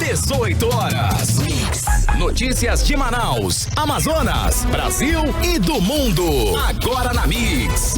18 horas. Notícias de Manaus, Amazonas, Brasil e do mundo. Agora na Mix.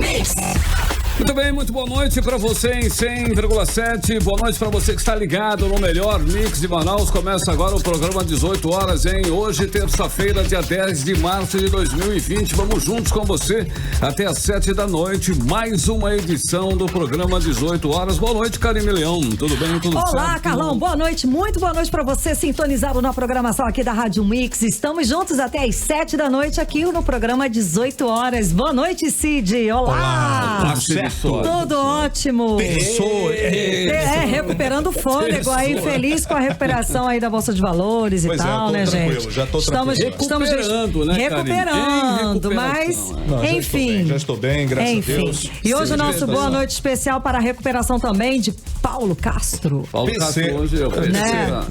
Muito bem, muito boa noite para você em 100,7. Boa noite para você que está ligado no melhor Mix de Manaus. Começa agora o programa 18 horas, hein? Hoje, terça-feira, dia 10 de março de 2020. Vamos juntos com você até às 7 da noite. Mais uma edição do programa 18 horas. Boa noite, Karine Leão. Tudo bem? Tudo certo? Olá, Carlão. Boa noite. Muito boa noite para você sintonizado na programação aqui da Rádio Mix. Estamos juntos até às 7 da noite aqui no programa 18 horas. Boa noite, Cid. Olá. Tudo ótimo. Recuperando o fôlego aí, feliz com a recuperação aí da Bolsa de Valores e tal, né, gente? Já tô estamos recuperando, né, recuperando, mas enfim. Já estou bem, graças a Deus. E hoje o nosso boa noite especial para a recuperação também de Paulo Castro. Paulo Castro hoje,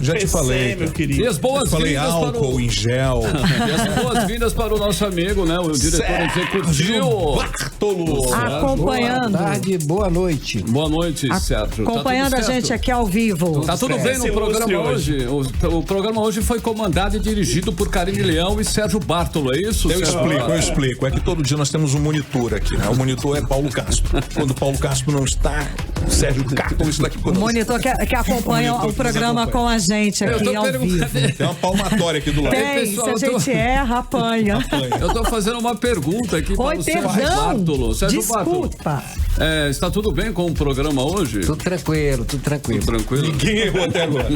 já te falei, meu querido. E as boas-vindas falei álcool em gel. E as boas-vindas para o nosso amigo, né, o diretor executivo Bartolo. Acompanhando. Boa tarde, boa noite. Boa noite, Sérgio. Acompanhando a gente aqui ao vivo. Tá tudo bem no programa hoje? O programa hoje foi comandado e dirigido por Karine Leão e Sérgio Bartolo, é isso? Eu explico. É que todo dia nós temos um monitor aqui, né? O monitor é Paulo Castro. Quando o Paulo Castro não está, o Sérgio Bartolo está aqui conosco. O monitor que acompanha o programa com a gente aqui ao vivo. Tem uma palmatória aqui do lado. Se a gente erra, apanha. Eu tô fazendo uma pergunta aqui para o Sérgio Bartolo. Sérgio Desculpa. Está tudo bem com o programa hoje? Tudo tranquilo. Tudo tranquilo? Ninguém errou até agora.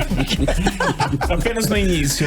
Apenas no início.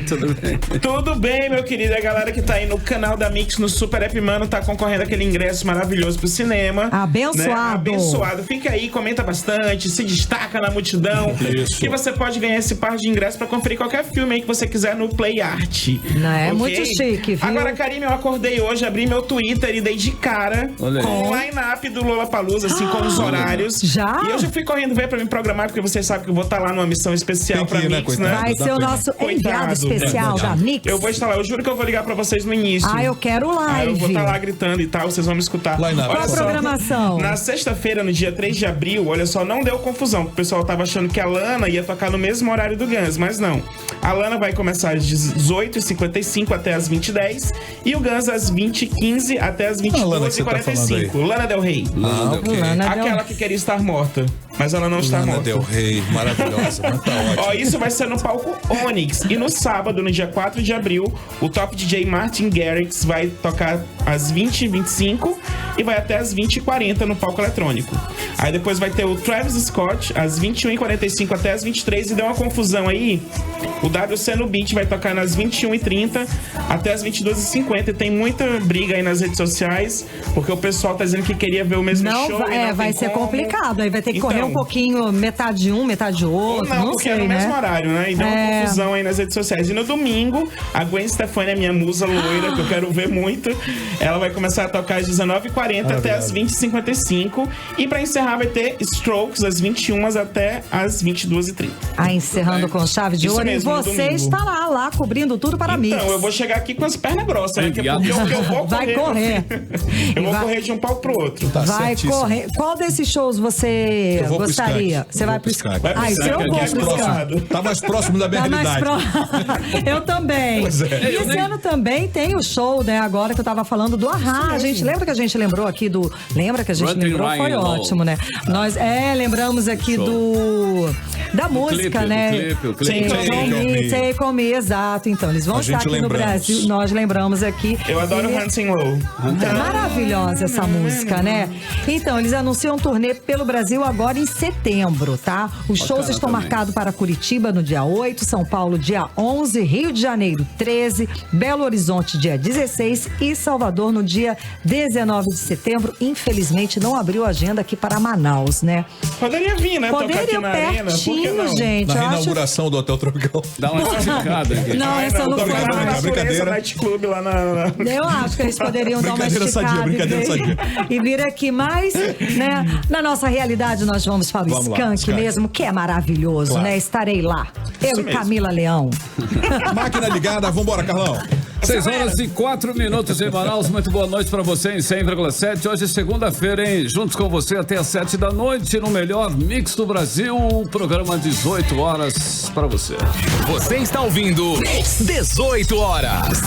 Tudo bem. Tudo bem, meu querido. A galera que tá aí no canal da Mix, no Super App Mano, tá concorrendo aquele ingresso maravilhoso pro cinema. Abençoado. Né? Abençoado. Fica aí, comenta bastante, se destaca na multidão. Isso. Que você pode ganhar esse par de ingressos pra conferir qualquer filme aí que você quiser no Play Art. Não, é muito chique, viu? Agora, Karine, eu acordei hoje, abri meu Twitter e dei de cara com o line-up do Lollapalooza, assim, com os horários. Já? E hoje eu fui correndo ver pra me programar, porque vocês sabem que eu vou estar lá numa missão especial pra Mix, né? Vai ser o nosso enviado especial da Mix. Eu vou estar lá, eu juro que eu vou ligar pra vocês no início. Eu quero live. Eu vou estar lá gritando e tal, vocês vão me escutar. Qual a programação? Na sexta-feira, no dia 3 de abril, olha só, não deu confusão. O pessoal tava achando que a Lana ia tocar no mesmo horário do Guns, mas não. A Lana vai começar às 18h55 até às 20h10 e o Guns às 20h15 até às 22h45. Lana Del Rey. Aquela que queria estar morta, mas ela não está morta. Lana Del Rey, maravilhosa, mas tá ótimo. Ó, isso vai ser no palco Onyx. E no sábado, no dia 4 de abril, o top DJ Martin Garrix vai tocar às 20h25 e vai até às 20h40 no palco eletrônico. Aí depois vai ter o Travis Scott às 21h45 até às 23h. E deu uma confusão aí. O WC no Beat vai tocar nas 21h30 até as 22h50. E tem muita briga aí nas redes sociais, porque o pessoal tá dizendo que queria ver o mesmo show. Vai ser complicado. Aí vai ter que correr um pouquinho, metade de um, metade de outro. Não porque sei, é no né? mesmo horário, né? E deu uma confusão aí nas redes sociais. E no domingo, a Gwen Stefani, a minha musa loira, que eu quero ver muito, ela vai começar a tocar às 19h40 até às 20h55. E pra encerrar vai ter Strokes às 21 até às 22h30. Encerrando com chave de ouro. E você estará lá cobrindo tudo para mim. Então, eu vou chegar aqui com as pernas grossas, né? Porque eu vou correr. Vai correr. Eu vou correr de um palco pro outro. Vai correr. Qual desses shows você gostaria? Você vai pro Skank. Isso eu vou pro Skank. Tá mais próximo da minha realidade. Eu também. E esse ano também tem o show, né? Agora que eu tava falando do Ahá. A gente lembra que a gente lembrou aqui do... Lembra que a gente lembrou? Foi ótimo, né? Nós lembramos aqui da música, né? O clipe. Take On Me, exato. Então, eles vão estar aqui no Brasil. Nós lembramos aqui. Eu adoro Handsome Low. É maravilhosa essa música, né? Então, eles anunciam um turnê pelo Brasil agora em setembro, tá? Os shows estão marcados para Curitiba no dia 8, São Paulo dia 11, Rio de Janeiro 13, Belo Horizonte dia 16 e Salvador no dia 19 de setembro. Infelizmente, não abriu agenda aqui para Manaus, né? Poderia vir, né? Poderia tocar aqui na arena. Por que não? Gente. Na inauguração do Hotel Tropical. Dá uma esticada aqui. Não, essa não foi na brincadeira. Night Club lá na... Eu acho que eles poderiam dar uma esticada e vir aqui. Mas, né, na nossa realidade, nós vamos para o Skank mesmo, que é maravilhoso, né? Estarei lá. Eu e Camila Leão. Máquina ligada, vambora, Carlão. 6h04 em Manaus. Muito boa noite pra você em 100,7. Hoje é segunda-feira, hein? Juntos com você até às 7 da noite no melhor mix do Brasil. Programa 18 horas pra você. Você está ouvindo 18 horas.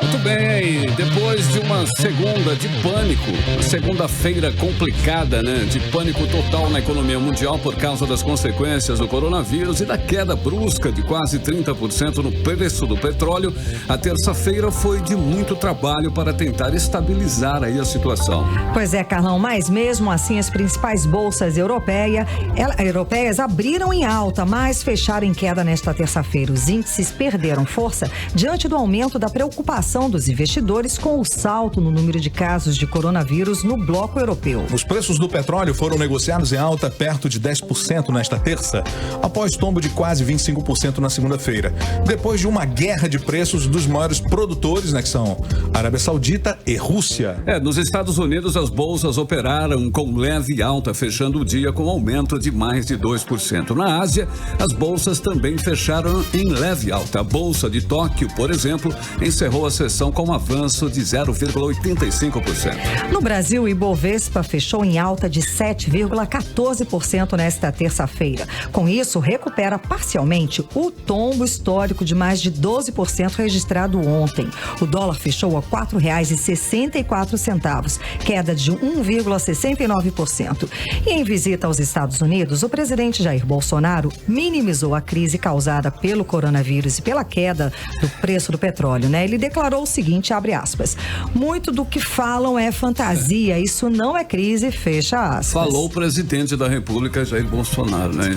Muito bem, depois de uma segunda de pânico, uma segunda-feira complicada, né? De pânico total na economia mundial por causa das consequências do coronavírus e da queda brusca de quase 30% no preço do petróleo, a terça-feira foi de muito trabalho para tentar estabilizar aí a situação. Pois é, Carlão, mas mesmo assim as principais bolsas europeias abriram em alta, mas fecharam em queda nesta terça-feira. Os índices perderam força diante do aumento da preocupação dos investidores com o salto no número de casos de coronavírus no bloco europeu. Os preços do petróleo foram negociados em alta perto de 10% nesta terça, após tombo de quase 25% na segunda-feira, depois de uma guerra de preços dos maiores produtores, né, que são Arábia Saudita e Rússia. Nos Estados Unidos as bolsas operaram com leve alta, fechando o dia com aumento de mais de 2%. Na Ásia, as bolsas também fecharam em leve alta. A bolsa de Tóquio, por exemplo, encerrou a sessão com um avanço de 0,85%. No Brasil, o Ibovespa fechou em alta de 7,14% nesta terça-feira. Com isso, recupera parcialmente o tombo histórico de mais de 12% registrado ontem. O dólar fechou a R$ 4,64, queda de 1,69%. E em visita aos Estados Unidos, o presidente Jair Bolsonaro minimizou a crise causada pelo coronavírus e pela queda do preço do petróleo, né? Ele declarou o seguinte, abre aspas, muito do que falam é fantasia, isso não é crise, fecha aspas. Falou o presidente da República, Jair Bolsonaro, né?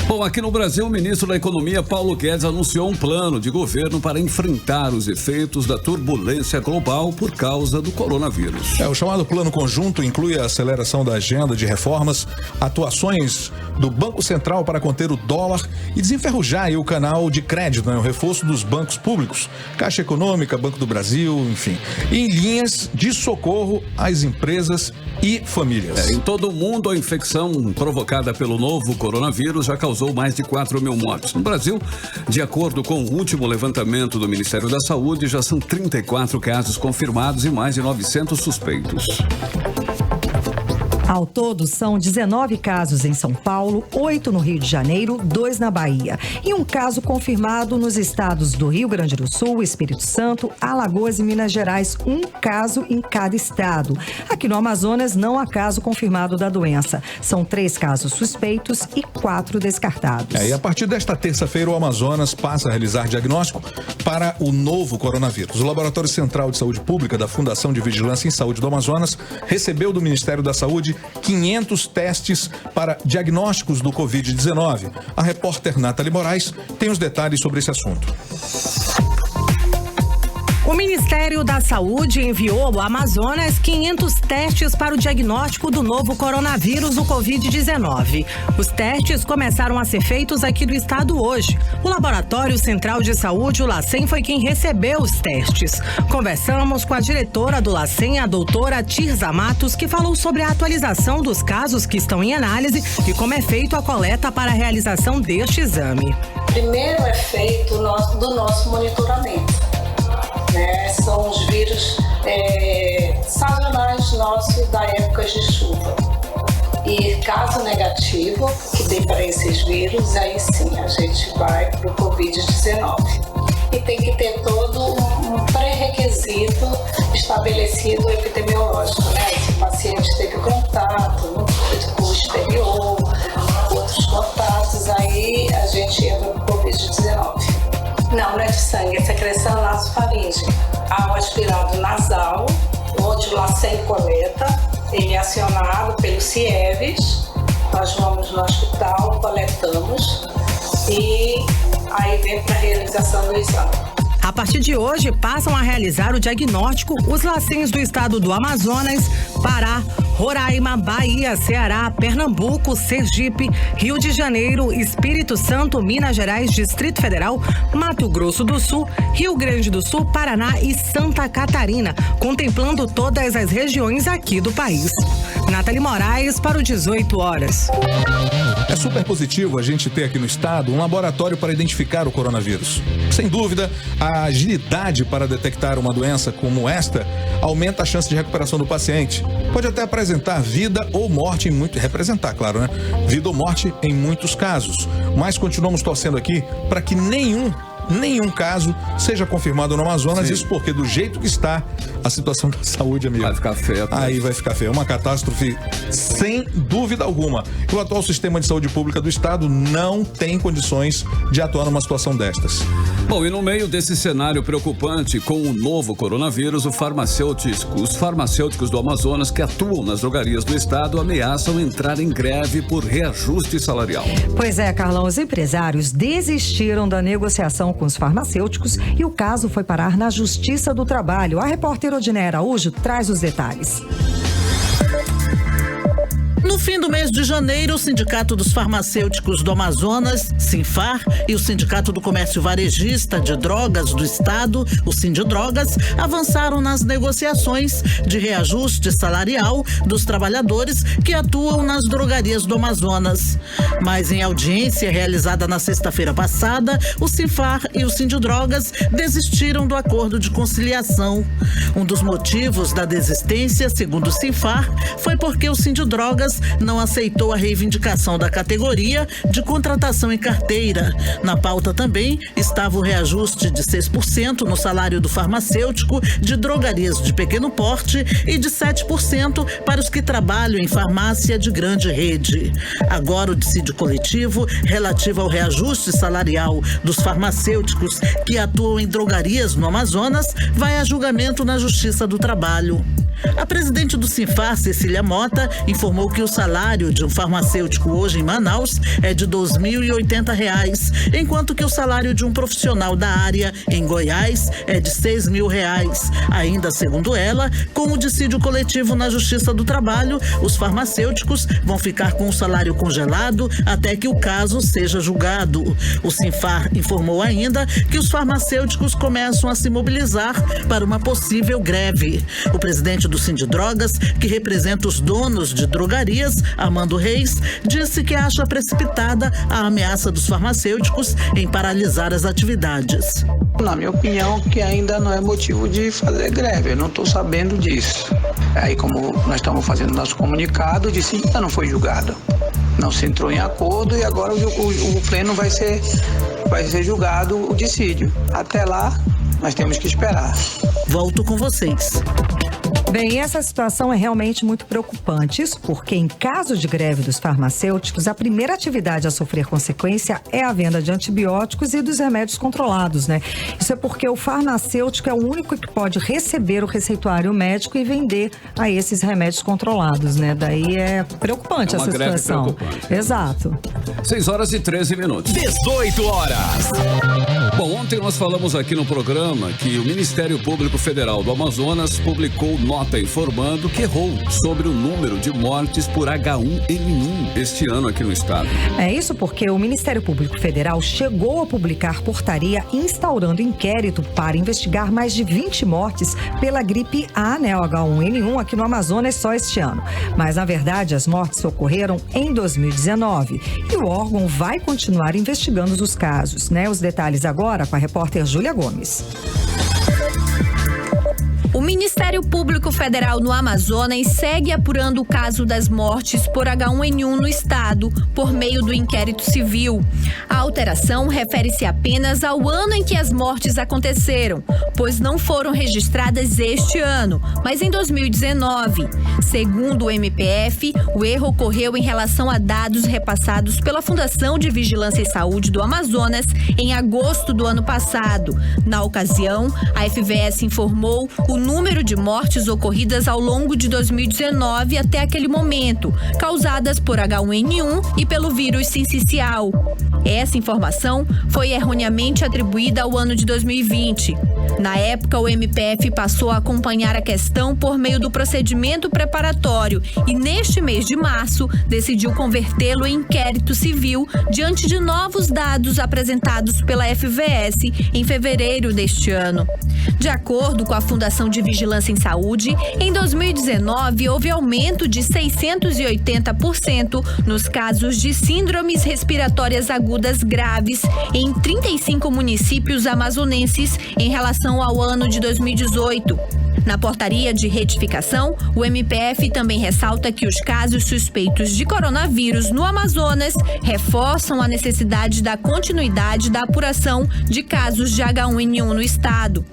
Bom, aqui no Brasil, o ministro da Economia, Paulo Guedes, anunciou um plano de governo para enfrentar os efeitos da turbulência global por causa do coronavírus. O chamado plano conjunto inclui a aceleração da agenda de reformas, atuações do Banco Central para conter o dólar e desenferrujar aí o canal de crédito, né? O reforço dos bancos públicos, Caixa Econômica, Banco do Brasil, enfim, em linhas de socorro às empresas e famílias. Em todo o mundo, a infecção provocada pelo novo coronavírus já causou mais de 4 mil mortes. No Brasil, de acordo com o último levantamento do Ministério da Saúde, já são 34 casos confirmados e mais de 900 suspeitos. Ao todo, são 19 casos em São Paulo, 8 no Rio de Janeiro, 2 na Bahia. E um caso confirmado nos estados do Rio Grande do Sul, Espírito Santo, Alagoas e Minas Gerais. Um caso em cada estado. Aqui no Amazonas, não há caso confirmado da doença. São 3 casos suspeitos e 4 descartados. E a partir desta terça-feira, o Amazonas passa a realizar diagnóstico para o novo coronavírus. O Laboratório Central de Saúde Pública da Fundação de Vigilância em Saúde do Amazonas recebeu do Ministério da Saúde 500 testes para diagnósticos do Covid-19. A repórter Nathalie Moraes tem os detalhes sobre esse assunto. O Ministério da Saúde enviou ao Amazonas 500 testes para o diagnóstico do novo coronavírus, o Covid-19. Os testes começaram a ser feitos aqui do estado hoje. O Laboratório Central de Saúde, o LACEN, foi quem recebeu os testes. Conversamos com a diretora do LACEN, a doutora Tirza Matos, que falou sobre a atualização dos casos que estão em análise e como é feito a coleta para a realização deste exame. Primeiro é feito do nosso monitoramento. São os vírus sazonais nossos da época de chuva. E caso negativo, que dê para esses vírus, aí sim a gente vai para o Covid-19. E tem que ter todo um pré-requisito estabelecido epidemiológico, né? Se o paciente teve contato com o exterior, outros contatos, aí a gente entra no Covid-19. Não é de sangue, é secreção nasofaríngea. Há o aspirado nasal, onde o LACEN coleta, ele é acionado pelo CIEVES, nós vamos no hospital, coletamos e aí vem para a realização do exame. A partir de hoje, passam a realizar o diagnóstico os LACENs do estado do Amazonas, Pará, Roraima, Bahia, Ceará, Pernambuco, Sergipe, Rio de Janeiro, Espírito Santo, Minas Gerais, Distrito Federal, Mato Grosso do Sul, Rio Grande do Sul, Paraná e Santa Catarina, contemplando todas as regiões aqui do país. Nathalie Moraes para o 18 horas. super positivo a gente ter aqui no estado um laboratório para identificar o coronavírus. Sem dúvida, a agilidade para detectar uma doença como esta aumenta a chance de recuperação do paciente. Pode até apresentar vida ou morte em representar, claro, né? Vida ou morte em muitos casos. Mas continuamos torcendo aqui para que nenhum caso seja confirmado no Amazonas. Sim. Isso porque do jeito que está a situação da saúde, amigo, vai ficar feio. Aí vai ficar feio. Uma catástrofe sem dúvida alguma. O atual sistema de saúde pública do estado não tem condições de atuar numa situação destas. Bom, e no meio desse cenário preocupante com o novo coronavírus, os farmacêuticos do Amazonas que atuam nas drogarias do estado ameaçam entrar em greve por reajuste salarial. Pois é, Carlão, os empresários desistiram da negociação com os farmacêuticos e o caso foi parar na Justiça do Trabalho. A repórter Odinê Araújo traz os detalhes. No fim do mês de janeiro, o Sindicato dos Farmacêuticos do Amazonas, Sinfar, e o Sindicato do Comércio Varejista de Drogas do Estado, o Sindidrogas, avançaram nas negociações de reajuste salarial dos trabalhadores que atuam nas drogarias do Amazonas. Mas em audiência realizada na sexta-feira passada, o Sinfar e o Sindidrogas desistiram do acordo de conciliação. Um dos motivos da desistência, segundo o Sinfar, foi porque o Sindidrogas não aceitou a reivindicação da categoria de contratação em carteira. Na pauta também estava o reajuste de 6% no salário do farmacêutico de drogarias de pequeno porte e de 7% para os que trabalham em farmácia de grande rede. Agora o dissídio coletivo relativo ao reajuste salarial dos farmacêuticos que atuam em drogarias no Amazonas vai a julgamento na Justiça do Trabalho. A presidente do Sinfar, Cecília Mota, informou que o salário de um farmacêutico hoje em Manaus é de R$ 2.080, enquanto que o salário de um profissional da área em Goiás é de R$ 6.000. Ainda segundo ela, com o dissídio coletivo na Justiça do Trabalho, os farmacêuticos vão ficar com o salário congelado até que o caso seja julgado. O Sinfar informou ainda que os farmacêuticos começam a se mobilizar para uma possível greve. O presidente do Sindidrogas, que representa os donos de drogarias, Armando Reis, disse que acha precipitada a ameaça dos farmacêuticos em paralisar as atividades. Na minha opinião, que ainda não é motivo de fazer greve, eu não estou sabendo disso. Aí, como nós estamos fazendo nosso comunicado, o dissídio ainda não foi julgado. Não se entrou em acordo e agora o pleno vai ser julgado o dissídio. Até lá, nós temos que esperar. Volto com vocês. Bem, essa situação é realmente muito preocupante. Isso porque, em caso de greve dos farmacêuticos, a primeira atividade a sofrer consequência é a venda de antibióticos e dos remédios controlados, né? Isso é porque o farmacêutico é o único que pode receber o receituário médico e vender a esses remédios controlados, né? Daí é preocupante essa situação. Preocupante. Exato. 6h13. 18 horas. Bom, ontem nós falamos aqui no programa que o Ministério Público Federal do Amazonas publicou nota informando que errou sobre o número de mortes por H1N1 este ano aqui no estado. É isso porque o Ministério Público Federal chegou a publicar portaria instaurando inquérito para investigar mais de 20 mortes pela gripe A, né, o H1N1, aqui no Amazonas só este ano. Mas, na verdade, as mortes ocorreram em 2019 e o órgão vai continuar investigando os casos, né? Os detalhes agora com a repórter Júlia Gomes. O Ministério Público Federal no Amazonas segue apurando o caso das mortes por H1N1 no estado, por meio do inquérito civil. A alteração refere-se apenas ao ano em que as mortes aconteceram, pois não foram registradas este ano, mas em 2019. Segundo o MPF, o erro ocorreu em relação a dados repassados pela Fundação de Vigilância e Saúde do Amazonas em agosto do ano passado. Na ocasião, a FVS informou o número de mortes ocorridas ao longo de 2019 até aquele momento, causadas por H1N1 e pelo vírus sincicial. Essa informação foi erroneamente atribuída ao ano de 2020. Na época, o MPF passou a acompanhar a questão por meio do procedimento preparatório e, neste mês de março, decidiu convertê-lo em inquérito civil diante de novos dados apresentados pela FVS em fevereiro deste ano. De acordo com a Fundação de Vigilância em saúde, em 2019 houve aumento de 680% nos casos de síndromes respiratórias agudas graves em 35 municípios amazonenses em relação ao ano de 2018. Na portaria de retificação, o MPF também ressalta que os casos suspeitos de coronavírus no Amazonas reforçam a necessidade da continuidade da apuração de casos de H1N1 no estado.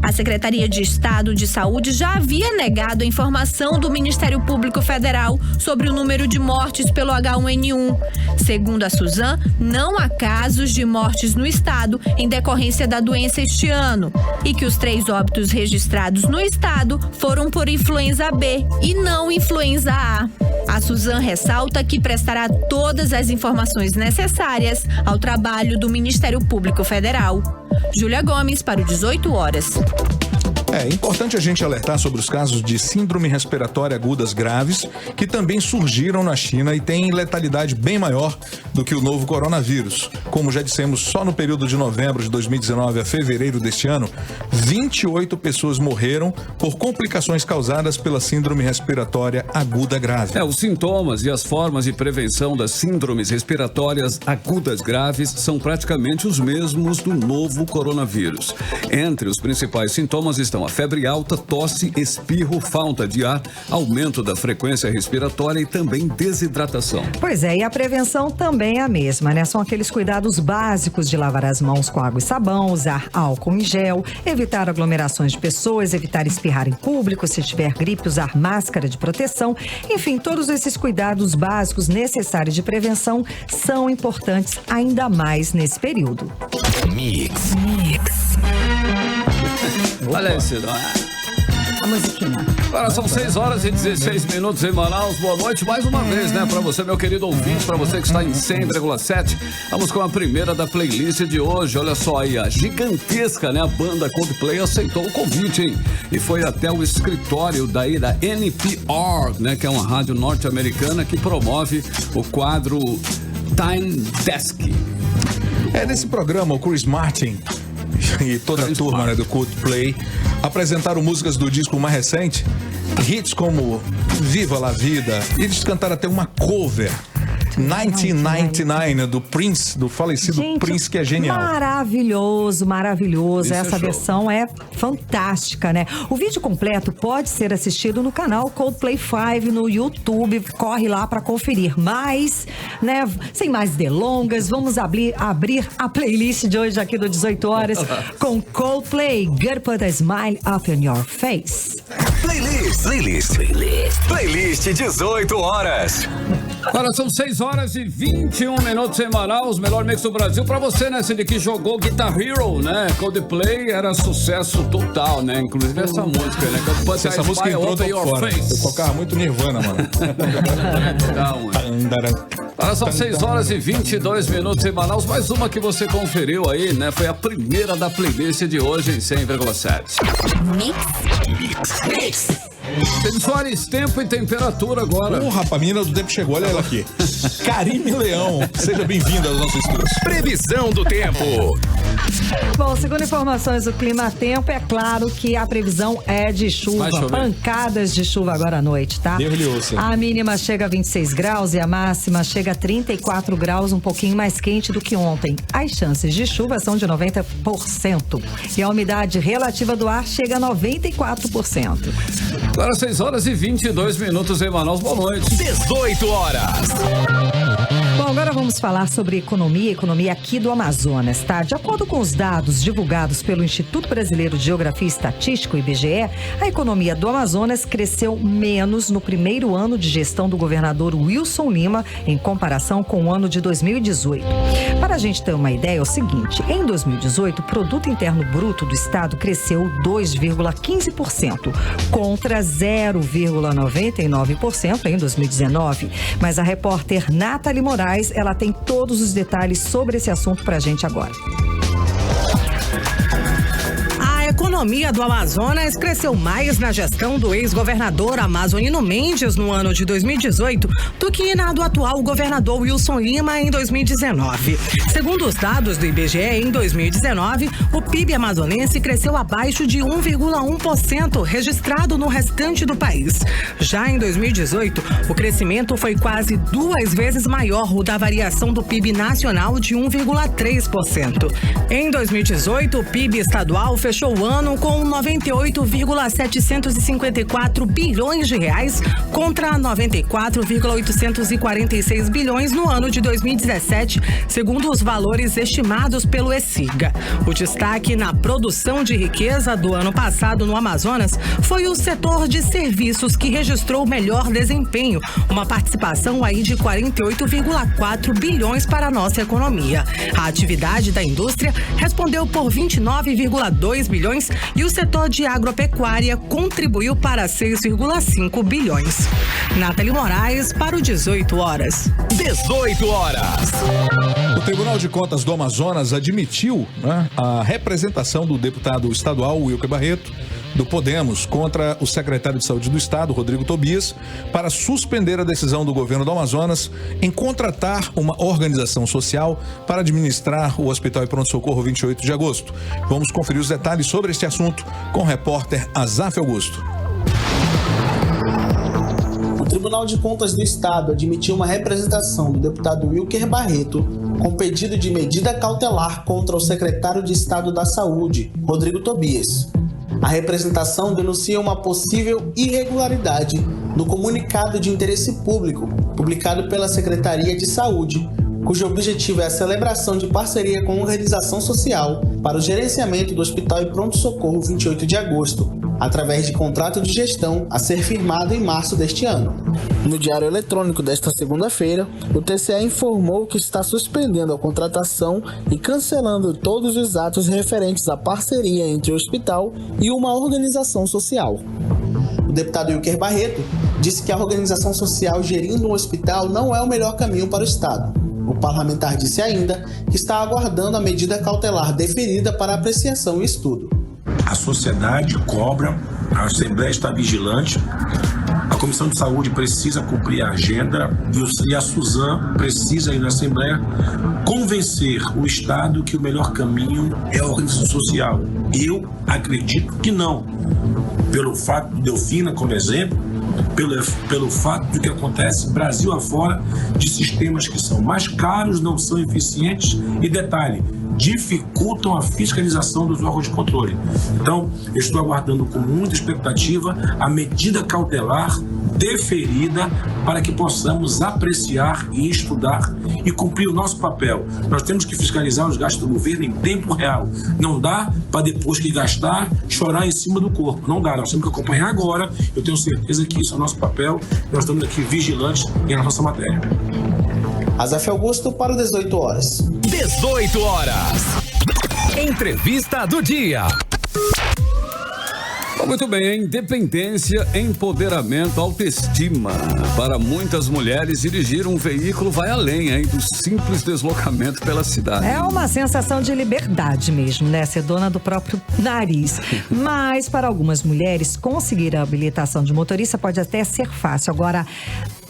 A Secretaria de Estado de Saúde já havia negado a informação do Ministério Público Federal sobre o número de mortes pelo H1N1. Segundo a Suzan, não há casos de mortes no estado em decorrência da doença este ano e que os 3 óbitos registrados no estado foram por influenza B e não influenza A. A Suzan ressalta que prestará todas as informações necessárias ao trabalho do Ministério Público Federal. Júlia Gomes para o 18 horas. É importante a gente alertar sobre os casos de síndrome respiratória agudas graves que também surgiram na China e têm letalidade bem maior do que o novo coronavírus. Como já dissemos, só no período de novembro de 2019 a fevereiro deste ano, 28 pessoas morreram por complicações causadas pela síndrome respiratória aguda grave. Os sintomas e as formas de prevenção das síndromes respiratórias agudas graves são praticamente os mesmos do novo coronavírus. Entre os principais sintomas estão a febre alta, tosse, espirro, falta de ar, aumento da frequência respiratória e também desidratação. Pois é, e a prevenção também é a mesma, né? São aqueles cuidados básicos de lavar as mãos com água e sabão, usar álcool em gel, evitar aglomerações de pessoas, evitar espirrar em público, se tiver gripe, usar máscara de proteção. Enfim, todos esses cuidados básicos necessários de prevenção são importantes ainda mais nesse período. Mix. Olha isso, a musiquinha. Agora são 6 horas e 16 minutos em Manaus. Boa noite mais uma vez, né? Pra você, meu querido ouvinte, pra você que está em 100,7. Vamos com a primeira da playlist de hoje. Olha só aí, a gigantesca, né? A banda Coldplay aceitou o convite, hein? E foi até o escritório daí da NPR, né? Que é uma rádio norte-americana que promove o quadro Time Desk. Nesse programa, o Chris Martin e toda a turma, né, do Coldplay apresentaram músicas do disco mais recente, hits como Viva la Vida, e eles cantaram até uma cover 1999 do Prince, do falecido Prince, que é genial. Maravilhoso. Isso Essa versão é fantástica, né? O vídeo completo pode ser assistido no canal Coldplay 5 no YouTube. Corre lá para conferir. Mas, né, sem mais delongas, vamos abrir a playlist de hoje aqui do 18 horas com Coldplay. Gotta put a smile up on your face. Playlist 18 horas. Agora são 6 horas e 21 minutos em Manaus, melhor mix do Brasil. Pra você, né, Cindy, que jogou Guitar Hero, né? Coldplay era sucesso total, né? Inclusive essa música, né? Se essa música entrou, tô fora. Eu tocava muito Nirvana, mano. Agora são 6 horas e 22 minutos em Manaus. Mais uma que você conferiu aí, né? Foi a primeira da playlist de hoje em 100,7. Mix. Tem Soares, tempo e temperatura agora. Rapaz, a menina do tempo chegou, olha ela aqui. Karime Leão, seja bem-vinda aos nossos estúdios. Previsão do tempo. Bom, segundo informações do Clima Tempo, é claro que a previsão é de chuva, pancadas de chuva agora à noite, tá? A mínima chega a 26 graus e a máxima chega a 34 graus, um pouquinho mais quente do que ontem. As chances de chuva são de 90% e a umidade relativa do ar chega a 94%. Agora 6 horas e 22 minutos em Manaus. Boa noite. 18 horas. Bom, agora vamos falar sobre economia aqui do Amazonas, tá? De acordo com os dados divulgados pelo Instituto Brasileiro de Geografia e Estatística, o IBGE, a economia do Amazonas cresceu menos no primeiro ano de gestão do governador Wilson Lima, em comparação com o ano de 2018. Para a gente ter uma ideia, é o seguinte, em 2018, o Produto Interno Bruto do Estado cresceu 2,15%, contra 0,99% em 2019. Mas a repórter Nathalie Moraes, ela tem todos os detalhes sobre esse assunto pra gente agora. A economia do Amazonas cresceu mais na gestão do ex-governador Amazonino Mendes no ano de 2018 do que na do atual governador Wilson Lima em 2019. Segundo os dados do IBGE, em 2019, o PIB amazonense cresceu abaixo de 1,1% registrado no restante do país. Já em 2018, o crescimento foi quase 2 vezes maior o da variação do PIB nacional de 1,3%. Em 2018, o PIB estadual fechou o ano com 98,754 bilhões de reais contra 94,846 bilhões no ano de 2017, segundo os valores estimados pelo ESIGA. O destaque na produção de riqueza do ano passado no Amazonas foi o setor de serviços, que registrou o melhor desempenho, uma participação aí de 48,4 bilhões para a nossa economia. A atividade da indústria respondeu por 29,2 bilhões e o setor de agropecuária contribuiu para 6,5 bilhões. Nathalie Moraes para o 18 horas. 18 horas. O Tribunal de Contas do Amazonas admitiu, né, a representação do deputado estadual Wilker Barreto, do Podemos, contra o secretário de Saúde do Estado, Rodrigo Tobias, para suspender a decisão do governo do Amazonas em contratar uma organização social para administrar o Hospital e Pronto-Socorro 28 de agosto. Vamos conferir os detalhes sobre este assunto com o repórter Azaf Augusto. O Tribunal de Contas do Estado admitiu uma representação do deputado Wilker Barreto com pedido de medida cautelar contra o secretário de Estado da Saúde, Rodrigo Tobias. A representação denuncia uma possível irregularidade no comunicado de interesse público publicado pela Secretaria de Saúde, cujo objetivo é a celebração de parceria com a organização social para o gerenciamento do Hospital e Pronto-Socorro 28 de agosto, através de contrato de gestão a ser firmado em março deste ano. No Diário Eletrônico desta segunda-feira, o TCE informou que está suspendendo a contratação e cancelando todos os atos referentes à parceria entre o hospital e uma organização social. O deputado Wilker Barreto disse que a organização social gerindo um hospital não é o melhor caminho para o Estado. O parlamentar disse ainda que está aguardando a medida cautelar deferida para apreciação e estudo. A sociedade cobra, a Assembleia está vigilante, a Comissão de Saúde precisa cumprir a agenda e a Suzan precisa ir na Assembleia convencer o Estado que o melhor caminho é a organização social. Eu acredito que não, pelo fato de Delfina como exemplo, pelo fato de que acontece Brasil afora, de sistemas que são mais caros, não são eficientes e, detalhe, dificultam a fiscalização dos órgãos de controle. Então, eu estou aguardando com muita expectativa a medida cautelar deferida para que possamos apreciar e estudar e cumprir o nosso papel. Nós temos que fiscalizar os gastos do governo em tempo real. Não dá para depois que gastar, chorar em cima do corpo. Não dá, nós temos que acompanhar agora. Eu tenho certeza que isso é o nosso papel. Nós estamos aqui vigilantes em nossa matéria. Azaf Augusto para o 18 horas. 18 horas. Entrevista do dia. Muito bem, independência, empoderamento, autoestima. Para muitas mulheres, dirigir um veículo vai além, hein, do simples deslocamento pela cidade. É uma sensação de liberdade mesmo, né? Ser dona do próprio nariz. Mas para algumas mulheres, conseguir a habilitação de motorista pode até ser fácil. Agora,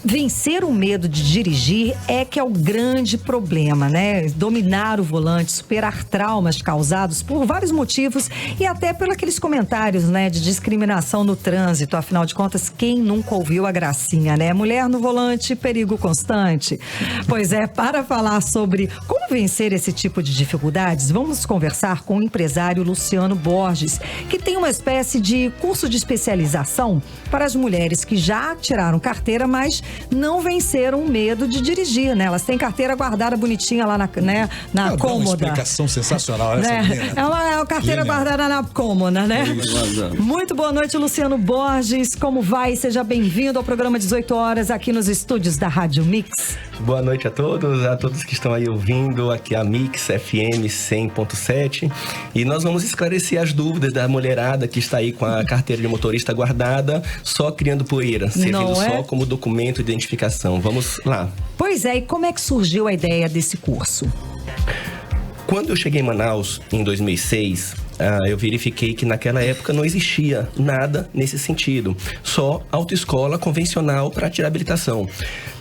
vencer o medo de dirigir é que é o grande problema, né? Dominar o volante, superar traumas causados por vários motivos e até por aqueles comentários, né, de discriminação no trânsito. Afinal de contas, quem nunca ouviu a gracinha, né? Mulher no volante, perigo constante. Pois é, para falar sobre como vencer esse tipo de dificuldades, vamos conversar com o empresário Luciano Borges, que tem uma espécie de curso de especialização para as mulheres que já tiraram carteira, mas não venceram o medo de dirigir, né? Elas têm carteira guardada bonitinha lá na cômoda. Uma explicação sensacional essa, né? É uma carteira guardada na cômoda, né? Muito boa noite, Luciano Borges. Como vai? Seja bem-vindo ao programa 18 horas aqui nos estúdios da Rádio Mix. Boa noite a todos que estão aí ouvindo aqui a Mix FM 100.7. E nós vamos esclarecer as dúvidas da mulherada que está aí com a carteira de motorista guardada, só criando poeira, servindo só como documento de identificação. Vamos lá. Pois é, e como é que surgiu a ideia desse curso? Quando eu cheguei em Manaus, em 2006, eu verifiquei que naquela época não existia nada nesse sentido. Só autoescola convencional para tirar habilitação.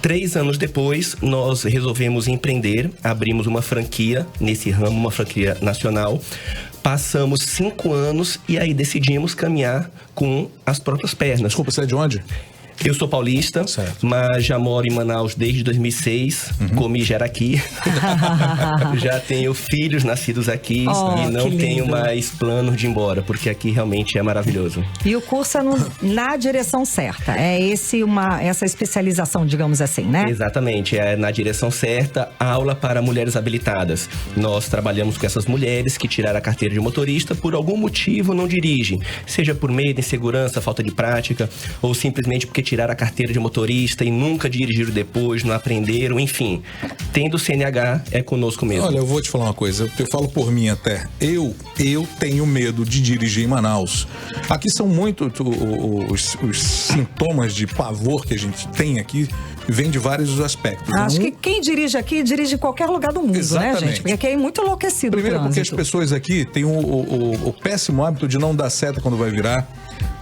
3 anos depois, nós resolvemos empreender, abrimos uma franquia nesse ramo, uma franquia nacional. Passamos 5 anos e aí decidimos caminhar com as próprias pernas. Desculpa, você é de onde? Eu sou paulista, mas já moro em Manaus desde 2006. Comi Jaraqui. Já tenho filhos nascidos aqui e não tenho mais planos de ir embora, porque aqui realmente é maravilhoso. E o curso é na direção certa. É essa especialização, digamos assim, né? Exatamente, é na direção certa, aula para mulheres habilitadas. Nós trabalhamos com essas mulheres que tiraram a carteira de motorista, por algum motivo não dirigem. Seja por medo, insegurança, falta de prática, ou simplesmente porque tiraram a carteira de motorista e nunca dirigiram depois, não aprenderam, enfim. Tendo CNH, é conosco mesmo. Olha, eu vou te falar uma coisa, eu falo por mim até. Eu tenho medo de dirigir em Manaus. Aqui são muito os sintomas de pavor que a gente tem aqui, vem de vários aspectos. Acho que quem dirige aqui, dirige em qualquer lugar do mundo, Exatamente. né, gente? Porque aqui é muito enlouquecido. Primeiro porque as pessoas aqui têm o péssimo hábito de não dar seta quando vai virar.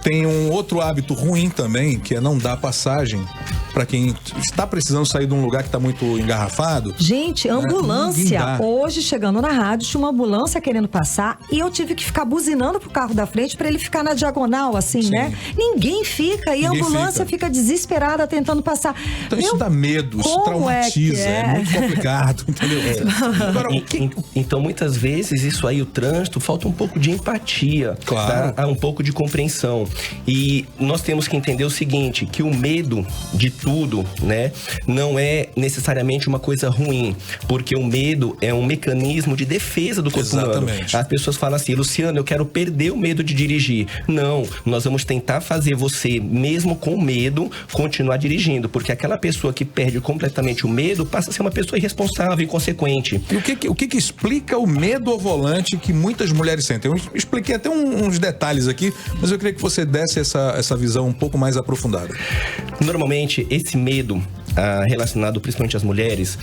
Tem um outro hábito ruim também, que é não dar passagem para quem está precisando sair de um lugar que está muito engarrafado. Gente, ambulância. Hoje, chegando na rádio, tinha uma ambulância querendo passar e eu tive que ficar buzinando pro carro da frente para ele ficar na diagonal, assim, né? Ninguém fica e a ambulância fica desesperada tentando passar. Então isso dá medo, isso traumatiza, é muito complicado, entendeu? Agora, então, muitas vezes, isso aí, o trânsito, falta um pouco de empatia. Claro. Tá? Há um pouco de compreensão. E nós temos que entender o seguinte, que o medo de tudo, né, não é necessariamente uma coisa ruim, porque o medo é um mecanismo de defesa do corpo humano. As pessoas falam assim, Luciano, eu quero perder o medo de dirigir. Não, nós vamos tentar fazer você, mesmo com medo, continuar dirigindo, porque aquela pessoa que perde completamente o medo passa a ser uma pessoa irresponsável, inconsequente. E o que explica o medo ao volante que muitas mulheres sentem? Eu expliquei até uns detalhes aqui, mas eu queria que você desse essa visão um pouco mais aprofundada. Normalmente, esse medo relacionado principalmente às mulheres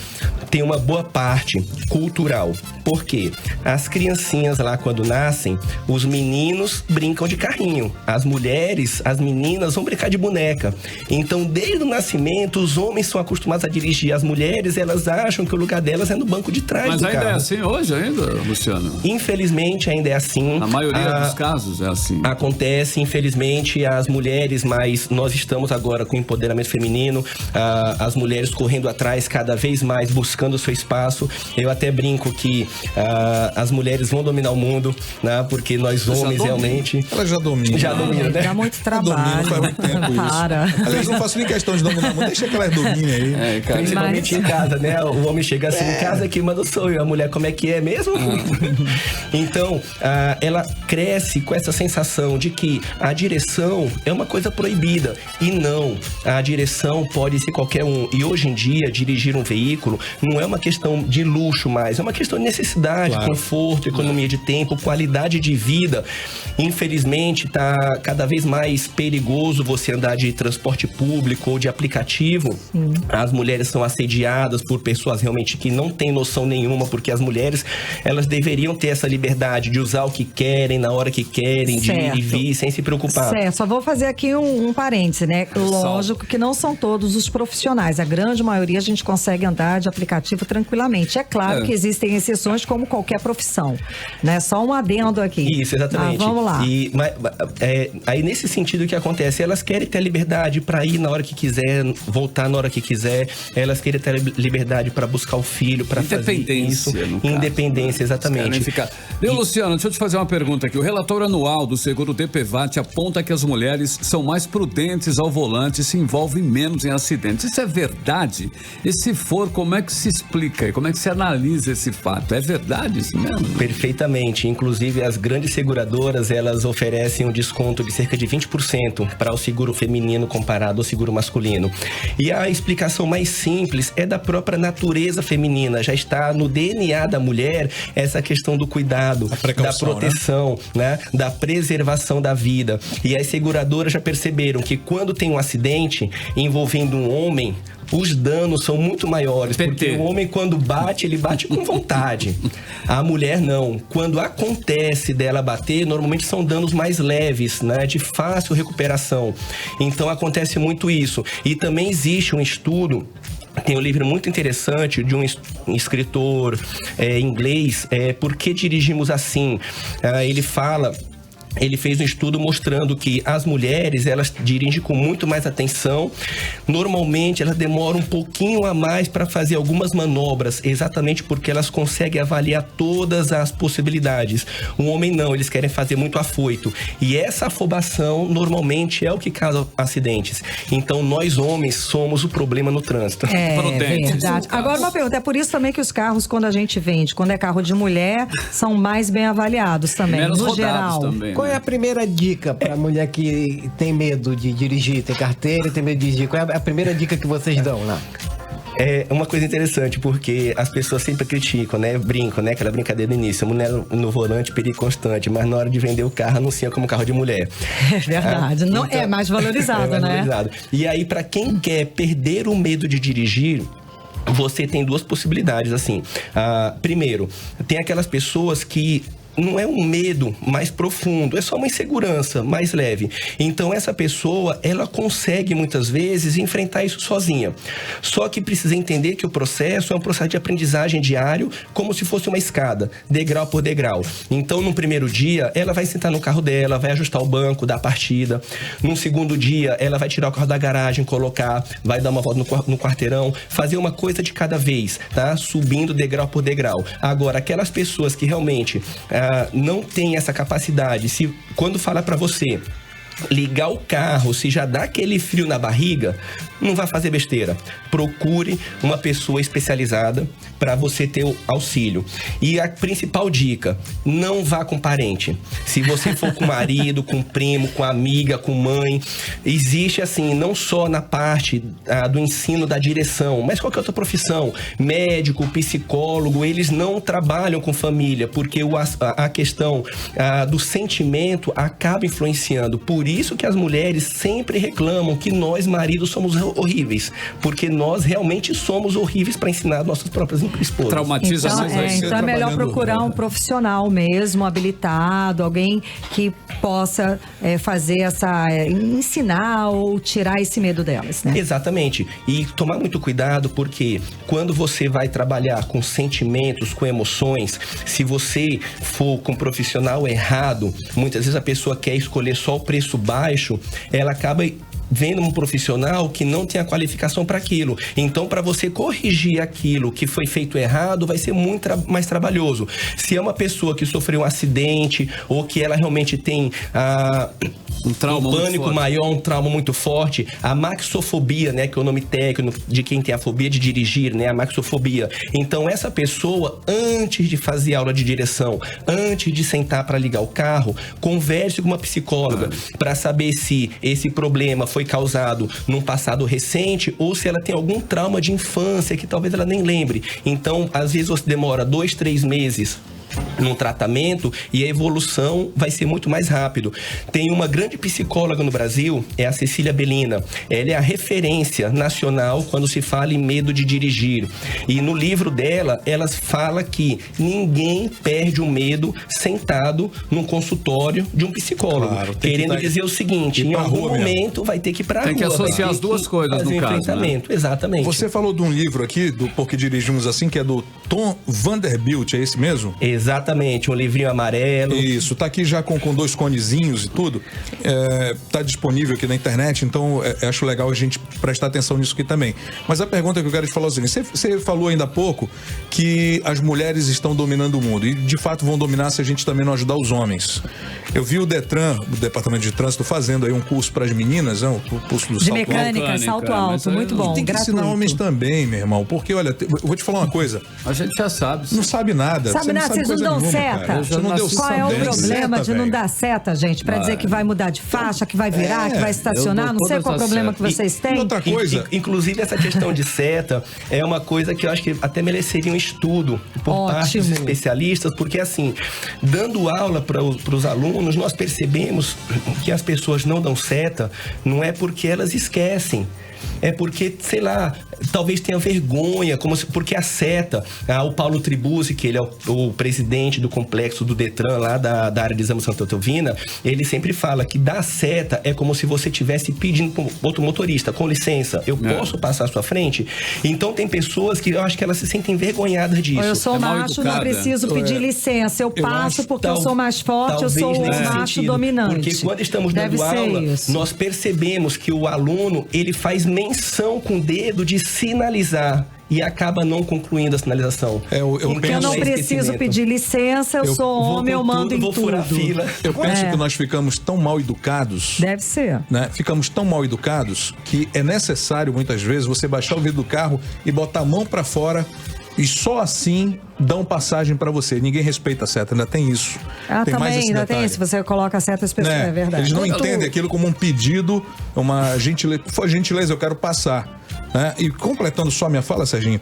tem uma boa parte cultural. Por quê? As criancinhas lá, quando nascem, os meninos brincam de carrinho. As mulheres, as meninas vão brincar de boneca. Então, desde o nascimento, os homens são acostumados a dirigir. As mulheres, elas acham que o lugar delas é no banco de trás do carro. Mas ainda é assim hoje, Luciano? Infelizmente, ainda é assim. Na maioria dos casos é assim. Acontece, infelizmente, as mulheres, mas nós estamos agora com o empoderamento feminino, as mulheres correndo atrás cada vez mais, buscando o seu espaço. Eu até brinco que as mulheres vão dominar o mundo, né? Porque nós homens realmente... Elas já dominam. Já dominam, né? Dá muito trabalho. Faz muito tempo isso. Aliás, não faço nem questão de dominar o mundo, deixa que elas dominem aí. Principalmente em casa, né? O homem chega assim, em casa aqui, manda o sonho. A mulher, como é que é mesmo? Então, ela cresce com essa sensação de que a direção é uma coisa proibida. E não, a direção pode ser qualquer um. E hoje em dia, dirigir um veículo não é uma questão de luxo mais, é uma questão de necessidade, conforto, economia de tempo, qualidade de vida. Infelizmente, tá cada vez mais perigoso você andar de transporte público ou de aplicativo. As mulheres são assediadas por pessoas realmente que não têm noção nenhuma, porque as mulheres, elas deveriam ter essa liberdade de usar o que querem, na hora que querem, de ir e vir, sem se preocupar. Certo, só vou fazer aqui um parêntese, né? Lógico que não são todos os profissionais, a grande maioria a gente consegue andar de aplicativo tranquilamente. É claro que existem exceções como qualquer profissão, né? Só um adendo aqui. Isso, exatamente. Vamos lá. Aí nesse sentido o que acontece, elas querem ter a liberdade para ir na hora que quiser, voltar na hora que quiser, elas querem ter a liberdade para buscar o filho, para fazer isso. Independência, exatamente. Luciano, deixa eu te fazer uma pergunta aqui. O relatório anual do seguro DPVAT aponta que as mulheres são mais prudentes ao volante e se envolvem menos em acidentes. Isso é verdade? E se for, como é que se explica? Como é que se analisa esse fato? É verdade isso mesmo? Perfeitamente. Inclusive, as grandes seguradoras, elas oferecem um desconto de cerca de 20% para o seguro feminino comparado ao seguro masculino. E a explicação mais simples é da própria natureza feminina. Já está no DNA da mulher essa questão do cuidado, da proteção, né? Da preservação da vida. E as seguradoras já perceberam que quando tem um acidente envolvendo um homem, os danos são muito maiores, porque o homem quando bate, ele bate com vontade. A mulher não. Quando acontece dela bater, normalmente são danos mais leves, né, de fácil recuperação. Então acontece muito isso. E também existe um estudo, tem um livro muito interessante de um escritor inglês, Por que dirigimos assim? Ele fez um estudo mostrando que as mulheres, elas dirigem com muito mais atenção. Normalmente, elas demoram um pouquinho a mais para fazer algumas manobras, exatamente porque elas conseguem avaliar todas as possibilidades. O homem não, eles querem fazer muito afoito. E essa afobação, normalmente, é o que causa acidentes. Então, nós homens somos o problema no trânsito. Verdade. Agora, uma pergunta, é por isso também que os carros, quando a gente vende, quando é carro de mulher, são mais bem avaliados também, menos no geral. Também, Qual é a primeira dica para mulher que tem medo de dirigir, tem carteira e tem medo de dirigir? Qual é a primeira dica que vocês dão lá? É uma coisa interessante, porque as pessoas sempre criticam, né? Brincam, né? Aquela brincadeira no início. A mulher no volante, perigo constante. Mas na hora de vender o carro, anuncia como carro de mulher. É verdade. Não, então, é mais valorizado, né? Valorizado. E aí, para quem quer perder o medo de dirigir, você tem duas possibilidades, assim. Primeiro, tem aquelas pessoas que não é um medo mais profundo, é só uma insegurança mais leve. Então, essa pessoa, ela consegue, muitas vezes, enfrentar isso sozinha. Só que precisa entender que o processo é um processo de aprendizagem diário, como se fosse uma escada, degrau por degrau. Então, no primeiro dia, ela vai sentar no carro dela, vai ajustar o banco, dar a partida. No segundo dia, ela vai tirar o carro da garagem, colocar, vai dar uma volta no quarteirão, fazer uma coisa de cada vez, tá? Subindo degrau por degrau. Agora, aquelas pessoas que realmente não tem essa capacidade, quando fala para você ligar o carro, se já dá aquele frio na barriga, não vai fazer besteira. Procure uma pessoa especializada para você ter o auxílio. E a principal dica, não vá com parente. Se você for com marido, com primo, com amiga, com mãe, existe assim, não só na parte do ensino da direção, mas qualquer outra profissão, médico, psicólogo, eles não trabalham com família, porque a questão do sentimento acaba influenciando. Por isso que as mulheres sempre reclamam que nós, maridos, somos horríveis, porque nós realmente somos horríveis para ensinar nossas próprias esposas. Traumatiza mais. Então é melhor procurar um profissional mesmo, habilitado, alguém que possa fazer ensinar ou tirar esse medo delas, né? Exatamente. E tomar muito cuidado, porque quando você vai trabalhar com sentimentos, com emoções, se você for com um profissional errado, muitas vezes a pessoa quer escolher só o preço baixo, ela acaba vendo um profissional que não tem a qualificação para aquilo. Então, para você corrigir aquilo que foi feito errado, vai ser muito mais trabalhoso. Se é uma pessoa que sofreu um acidente ou que ela realmente tem um pânico maior, um trauma muito forte, a maxofobia, né, que é o nome técnico de quem tem a fobia de dirigir, né, a maxofobia. Então, essa pessoa, antes de fazer aula de direção, antes de sentar para ligar o carro, converse com uma psicóloga para saber se esse problema foi causado num passado recente ou se ela tem algum trauma de infância que talvez ela nem lembre. Então, às vezes você demora 2, 3 meses num tratamento e a evolução vai ser muito mais rápido. Tem uma grande psicóloga no Brasil, é a Cecília Bellina. Ela é a referência nacional quando se fala em medo de dirigir. E no livro dela, ela fala que ninguém perde o medo sentado num consultório de um psicólogo. Claro, querendo dizer o seguinte, em algum momento vai ter que ir pra rua. Tem que associar as duas coisas no caso, né? Exatamente. Você falou de um livro aqui, do Porque Dirigimos Assim, que é do Tom Vanderbilt, é esse mesmo? Exatamente, um livrinho amarelo. Isso, tá aqui já com 2 conezinhos e tudo. Tá disponível aqui na internet, então acho legal a gente prestar atenção nisso aqui também. Mas a pergunta que eu quero te falar é o seguinte: você falou ainda há pouco que as mulheres estão dominando o mundo e de fato vão dominar se a gente também não ajudar os homens. Eu vi o Detran, o Departamento de Trânsito, fazendo aí um curso para as meninas, o curso do de salto mecânica, alto. Salto alto, muito bom. E tem que ensinar homens também, meu irmão, porque olha, eu vou te falar uma coisa. A gente já sabe. Não sabe nada. Sabe nada, vocês não dão seta. Qual é o problema de não dar seta, gente? Pra dizer que vai mudar de faixa, que vai virar, que vai estacionar, não sei qual é o problema que vocês têm. Outra coisa. Inclusive, essa questão de seta é uma coisa que eu acho que até mereceria um estudo por parte dos especialistas, porque assim, dando aula para os alunos, nós percebemos que as pessoas não dão seta, não é porque elas esquecem. é porque, sei lá, talvez tenha vergonha, porque a seta, o Paulo Tribuzzi, que ele é o presidente do complexo do Detran, lá da área de exame Santa Teotovina, ele sempre fala que dar seta é como se você estivesse pedindo para outro motorista, com licença, eu posso passar à sua frente? Então tem pessoas que eu acho que elas se sentem envergonhadas disso. Eu sou macho, não preciso pedir licença, eu passo porque eu sou mais forte, eu sou o macho dominante. Porque quando estamos dando aula, nós percebemos que o aluno, ele faz menção com o dedo de sinalizar e acaba não concluindo a sinalização. Porque eu não preciso pedir licença, eu sou homem, eu mando em tudo. Furar a fila. Eu penso que nós ficamos tão mal educados. Deve ser. Né? Ficamos tão mal educados que é necessário, muitas vezes, você baixar o vidro do carro e botar a mão para fora e só assim dão passagem para você. Ninguém respeita a seta, ainda tem isso. Tem também, mais esse ainda detalhe. tem isso. Você coloca a seta, as pessoas, é verdade. Eles não entendem aquilo como um pedido, uma gentileza. Por favor, gentileza, eu quero passar. Né? E completando só a minha fala, Serginho,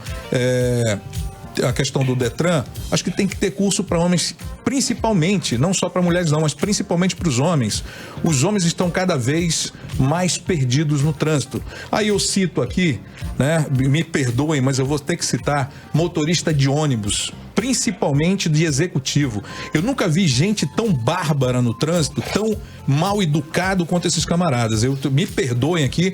a questão do Detran, acho que tem que ter curso para homens, principalmente, não só para mulheres não, mas principalmente para os homens. Os homens estão cada vez mais perdidos no trânsito. Aí eu cito aqui, né, me perdoem, mas eu vou ter que citar motorista de ônibus, principalmente de executivo. Eu nunca vi gente tão bárbara no trânsito, tão mal educado quanto esses camaradas. Me perdoem aqui,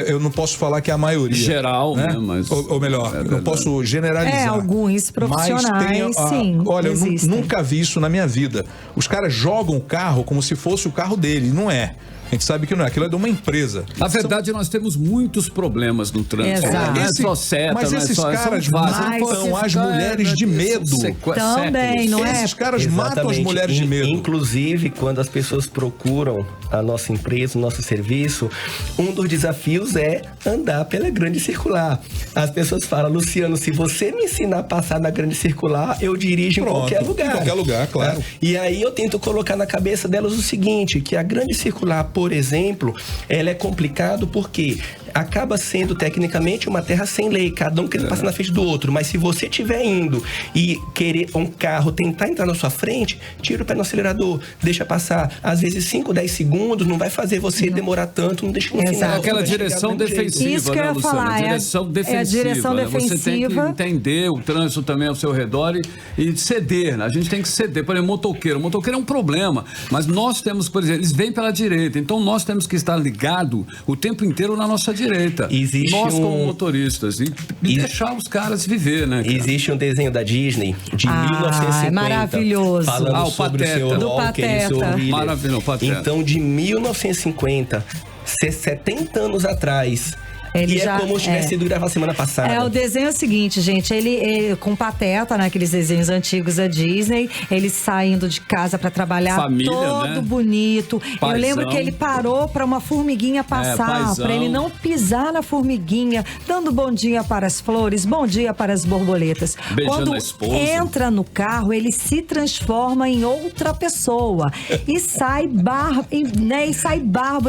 eu não posso falar que é a maioria. Geral, né? Mas... Ou melhor, não posso generalizar. Alguns profissionais, mas sim. Olha, existem. Eu nunca vi isso na minha vida. Os caras jogam o carro como se fosse o carro dele, não é. A gente sabe que não é, aquilo é de uma empresa. Na verdade, nós temos muitos problemas no trânsito. Exato. Não é só seta, mas esses caras matam as mulheres de medo. Também, não é? Esses caras matam as mulheres de medo. Inclusive, quando as pessoas procuram a nossa empresa, o nosso serviço, um dos desafios é andar pela grande circular. As pessoas falam, Luciano, se você me ensinar a passar na grande circular, eu dirijo em qualquer lugar. Em qualquer lugar, claro. E aí eu tento colocar na cabeça delas o seguinte, que a grande circular, por exemplo, ela é complicado porque acaba sendo tecnicamente uma terra sem lei, cada um querendo passar na frente do outro, mas se você estiver indo e querer um carro tentar entrar na sua frente, tira o pé no acelerador, deixa passar, às vezes 5, 10 segundos não vai fazer você demorar tanto, não deixa no final. Aquela direção defensiva, isso que eu ia falar, direção defensiva, a direção defensiva. Você tem que entender o trânsito também ao seu redor e ceder, né? A gente tem que ceder. Por exemplo, motoqueiro é um problema, mas nós temos, por exemplo, eles vêm pela direita, então nós temos que estar ligado o tempo inteiro na nossa direita. Nós como motoristas e deixar os caras viver, né, cara? Existe um desenho da Disney de 1950 é maravilhoso. falando sobre o seu Walker e o seu Wheeler. Maravilhoso, Pateta. Então, de 1950, 70 anos atrás, Ele e já, é como se tivesse sido gravar semana passada. O desenho é o seguinte, gente, ele com Pateta, né, aqueles desenhos antigos da Disney, ele saindo de casa pra trabalhar, família, todo né? bonito. Paizão. Eu lembro que ele parou pra uma formiguinha passar, pra ele não pisar na formiguinha, dando bom dia para as flores, bom dia para as borboletas. Beijando Quando a esposa. entra no carro, ele se transforma em outra pessoa e sai bárbaro,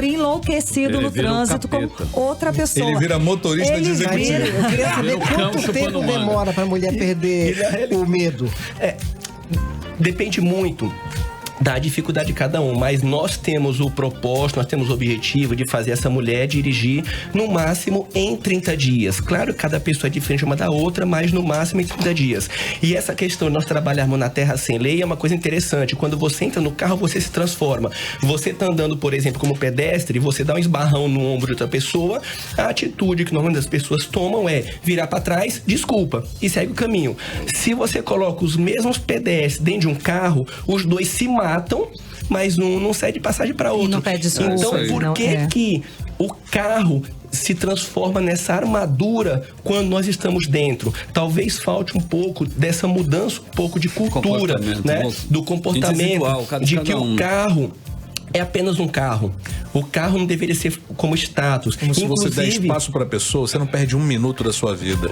enlouquecido Ele no vira um trânsito como capeta. outra pessoa. Ele vira motorista de executivo. Eu queria saber quanto tempo demora pra mulher perder o medo. Depende muito da dificuldade de cada um, mas nós temos o propósito, nós temos o objetivo de fazer essa mulher dirigir no máximo em 30 dias. Claro que cada pessoa é diferente uma da outra, mas no máximo em 30 dias. E essa questão de nós trabalharmos na terra sem lei é uma coisa interessante. Quando você entra no carro, você se transforma. Você tá andando, por exemplo, como pedestre, você dá um esbarrão no ombro de outra pessoa, a atitude que normalmente as pessoas tomam é virar para trás, desculpa, e segue o caminho. Se você coloca os mesmos pedestres dentro de um carro, os dois se matam, mas um não cede passagem para outro. Não pede desculpa. Então, por que o carro se transforma nessa armadura quando nós estamos dentro? Talvez falte um pouco dessa mudança, um pouco de cultura, né? Do comportamento, de que o carro é apenas um carro. O carro não deveria ser como status. Como se você der espaço para a pessoa, você não perde um minuto da sua vida.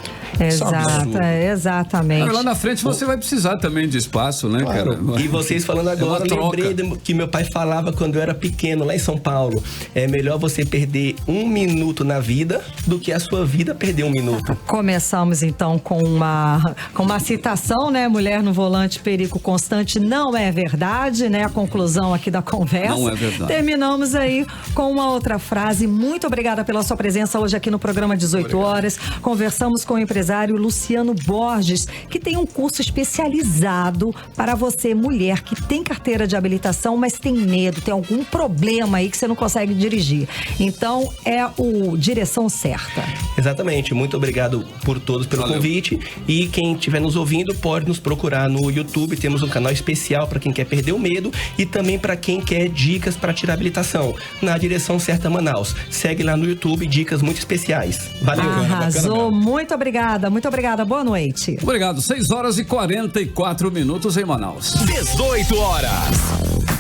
Exatamente. Lá na frente você vai precisar também de espaço, né, cara? E vocês falando agora, lembrei que meu pai falava quando eu era pequeno, lá em São Paulo. É melhor você perder um minuto na vida do que a sua vida perder um minuto. Começamos então com uma citação, né? Mulher no volante, perigo constante, não é verdade, né? A conclusão aqui da conversa. Não é verdade. Terminamos aí com uma outra frase. Muito obrigada pela sua presença hoje aqui no programa 18 horas. Conversamos com o empresário Luciano Borges, que tem um curso especializado para você, mulher, que tem carteira de habilitação, mas tem medo, tem algum problema aí que você não consegue dirigir. Então, é o direção certa. Exatamente. Muito obrigado por todos pelo convite. E quem estiver nos ouvindo pode nos procurar no YouTube. Temos um canal especial para quem quer perder o medo e também para quem quer dicas para tirar habilitação na Direção Certa Manaus. Segue lá no YouTube, dicas muito especiais. Valeu. Arrasou. Muito obrigada. Muito obrigada. Boa noite. Obrigado. 6 horas e 44 minutos em Manaus. 18 horas.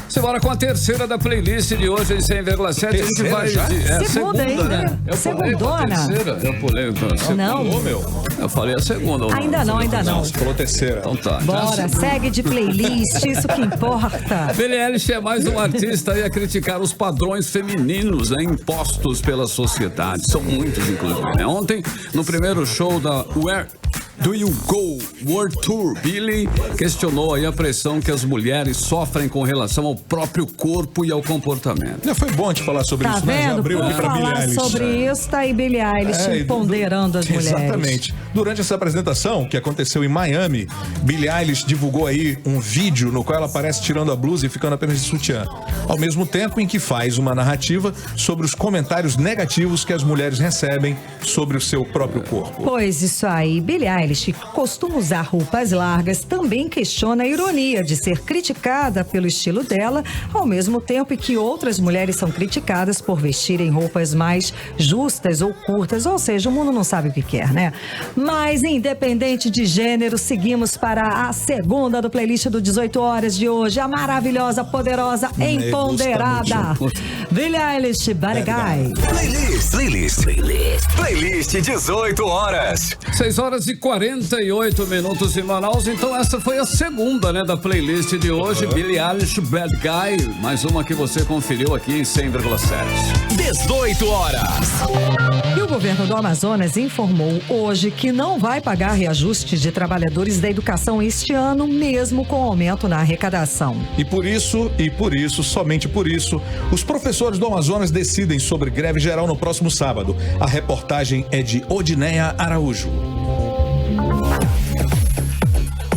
Simbora com a terceira da playlist de hoje em 100,7. A gente vai. Segunda ainda, né? Segundona. Eu pulei. Não. Eu falei a segunda. Ainda não. Você falou terceira. Então tá. Bora, segue de playlist, isso que importa. Billie Eilish é mais um artista aí a criticar os padrões femininos, né, impostos pela sociedade. São muitos, inclusive, né? Ontem, no primeiro show da Where Do You Go World Tour, Billie questionou aí a pressão que as mulheres sofrem com relação ao próprio corpo e ao comportamento. Já foi bom te falar sobre isso, né? Já abriu aqui pra Billie Eilish. Sobre isso, tá aí Billie Eilish ponderando as mulheres. Exatamente. Durante essa apresentação, que aconteceu em Miami, Billie Eilish divulgou aí um vídeo no qual ela aparece tirando a blusa e ficando apenas de sutiã. Ao mesmo tempo em que faz uma narrativa sobre os comentários negativos que as mulheres recebem sobre o seu próprio corpo. Pois isso aí, Billie Eilish, que costuma usar roupas largas, também questiona a ironia de ser criticada pelo estilo dela, ao mesmo tempo que outras mulheres são criticadas por vestirem roupas mais justas ou curtas, ou seja, o mundo não sabe o que quer, né? Mas, independente de gênero, seguimos para a segunda do playlist do 18 horas de hoje, a maravilhosa, poderosa, empoderada Billie Eilish, Bad Guy. Playlist 18 horas. 6 horas e 48 minutos em Manaus. Então essa foi a segunda, né, da playlist de hoje. Billie Eilish, Bad Guy. Mais uma que você conferiu aqui em 100,7. 18 horas. E o governo do Amazonas informou hoje que não vai pagar reajuste de trabalhadores da educação este ano, mesmo com aumento na arrecadação. E por isso, somente por isso, os professores do Amazonas decidem sobre greve geral no próximo sábado. A reportagem é de Odineia Araújo.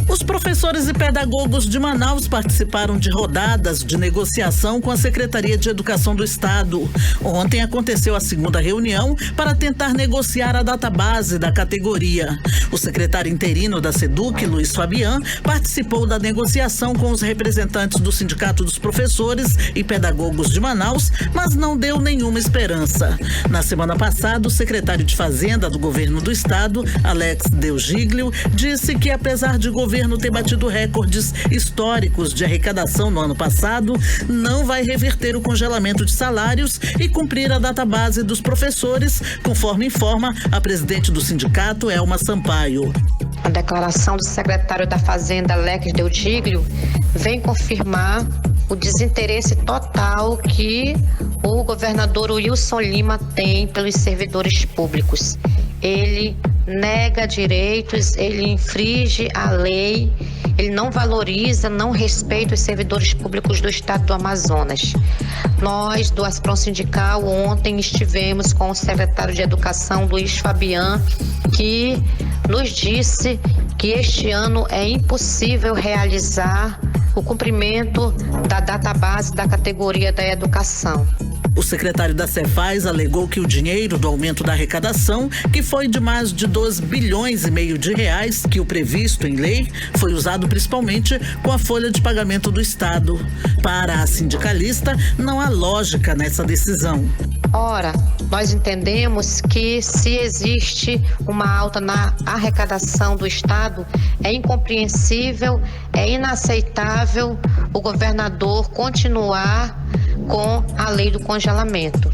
Os professores e pedagogos de Manaus participaram de rodadas de negociação com a Secretaria de Educação do Estado. Ontem aconteceu a segunda reunião para tentar negociar a database da categoria. O secretário interino da SEDUC, Luiz Fabian, participou da negociação com os representantes do Sindicato dos Professores e Pedagogos de Manaus, mas não deu nenhuma esperança. Na semana passada, o secretário de Fazenda do governo do Estado, Alex Deugiglio, disse que apesar de o governo ter batido recordes históricos de arrecadação no ano passado, não vai reverter o congelamento de salários e cumprir a database dos professores, conforme informa a presidente do sindicato, Elma Sampaio. A declaração do secretário da Fazenda, Alex Deugiglio, vem confirmar o desinteresse total que o governador Wilson Lima tem pelos servidores públicos. Ele nega direitos, ele infringe a lei, ele não valoriza, não respeita os servidores públicos do estado do Amazonas. Nós, do Asprom Sindical, ontem estivemos com o secretário de Educação, Luiz Fabian, que nos disse que este ano é impossível realizar o cumprimento da database da categoria da educação. O secretário da Cefaz alegou que o dinheiro do aumento da arrecadação, que foi de mais de 2,5 bilhões de reais, que o previsto em lei, foi usado principalmente com a folha de pagamento do Estado. Para a sindicalista, não há lógica nessa decisão. Ora, nós entendemos que se existe uma alta na arrecadação do Estado, é incompreensível, é inaceitável o governador continuar com a lei do congelamento.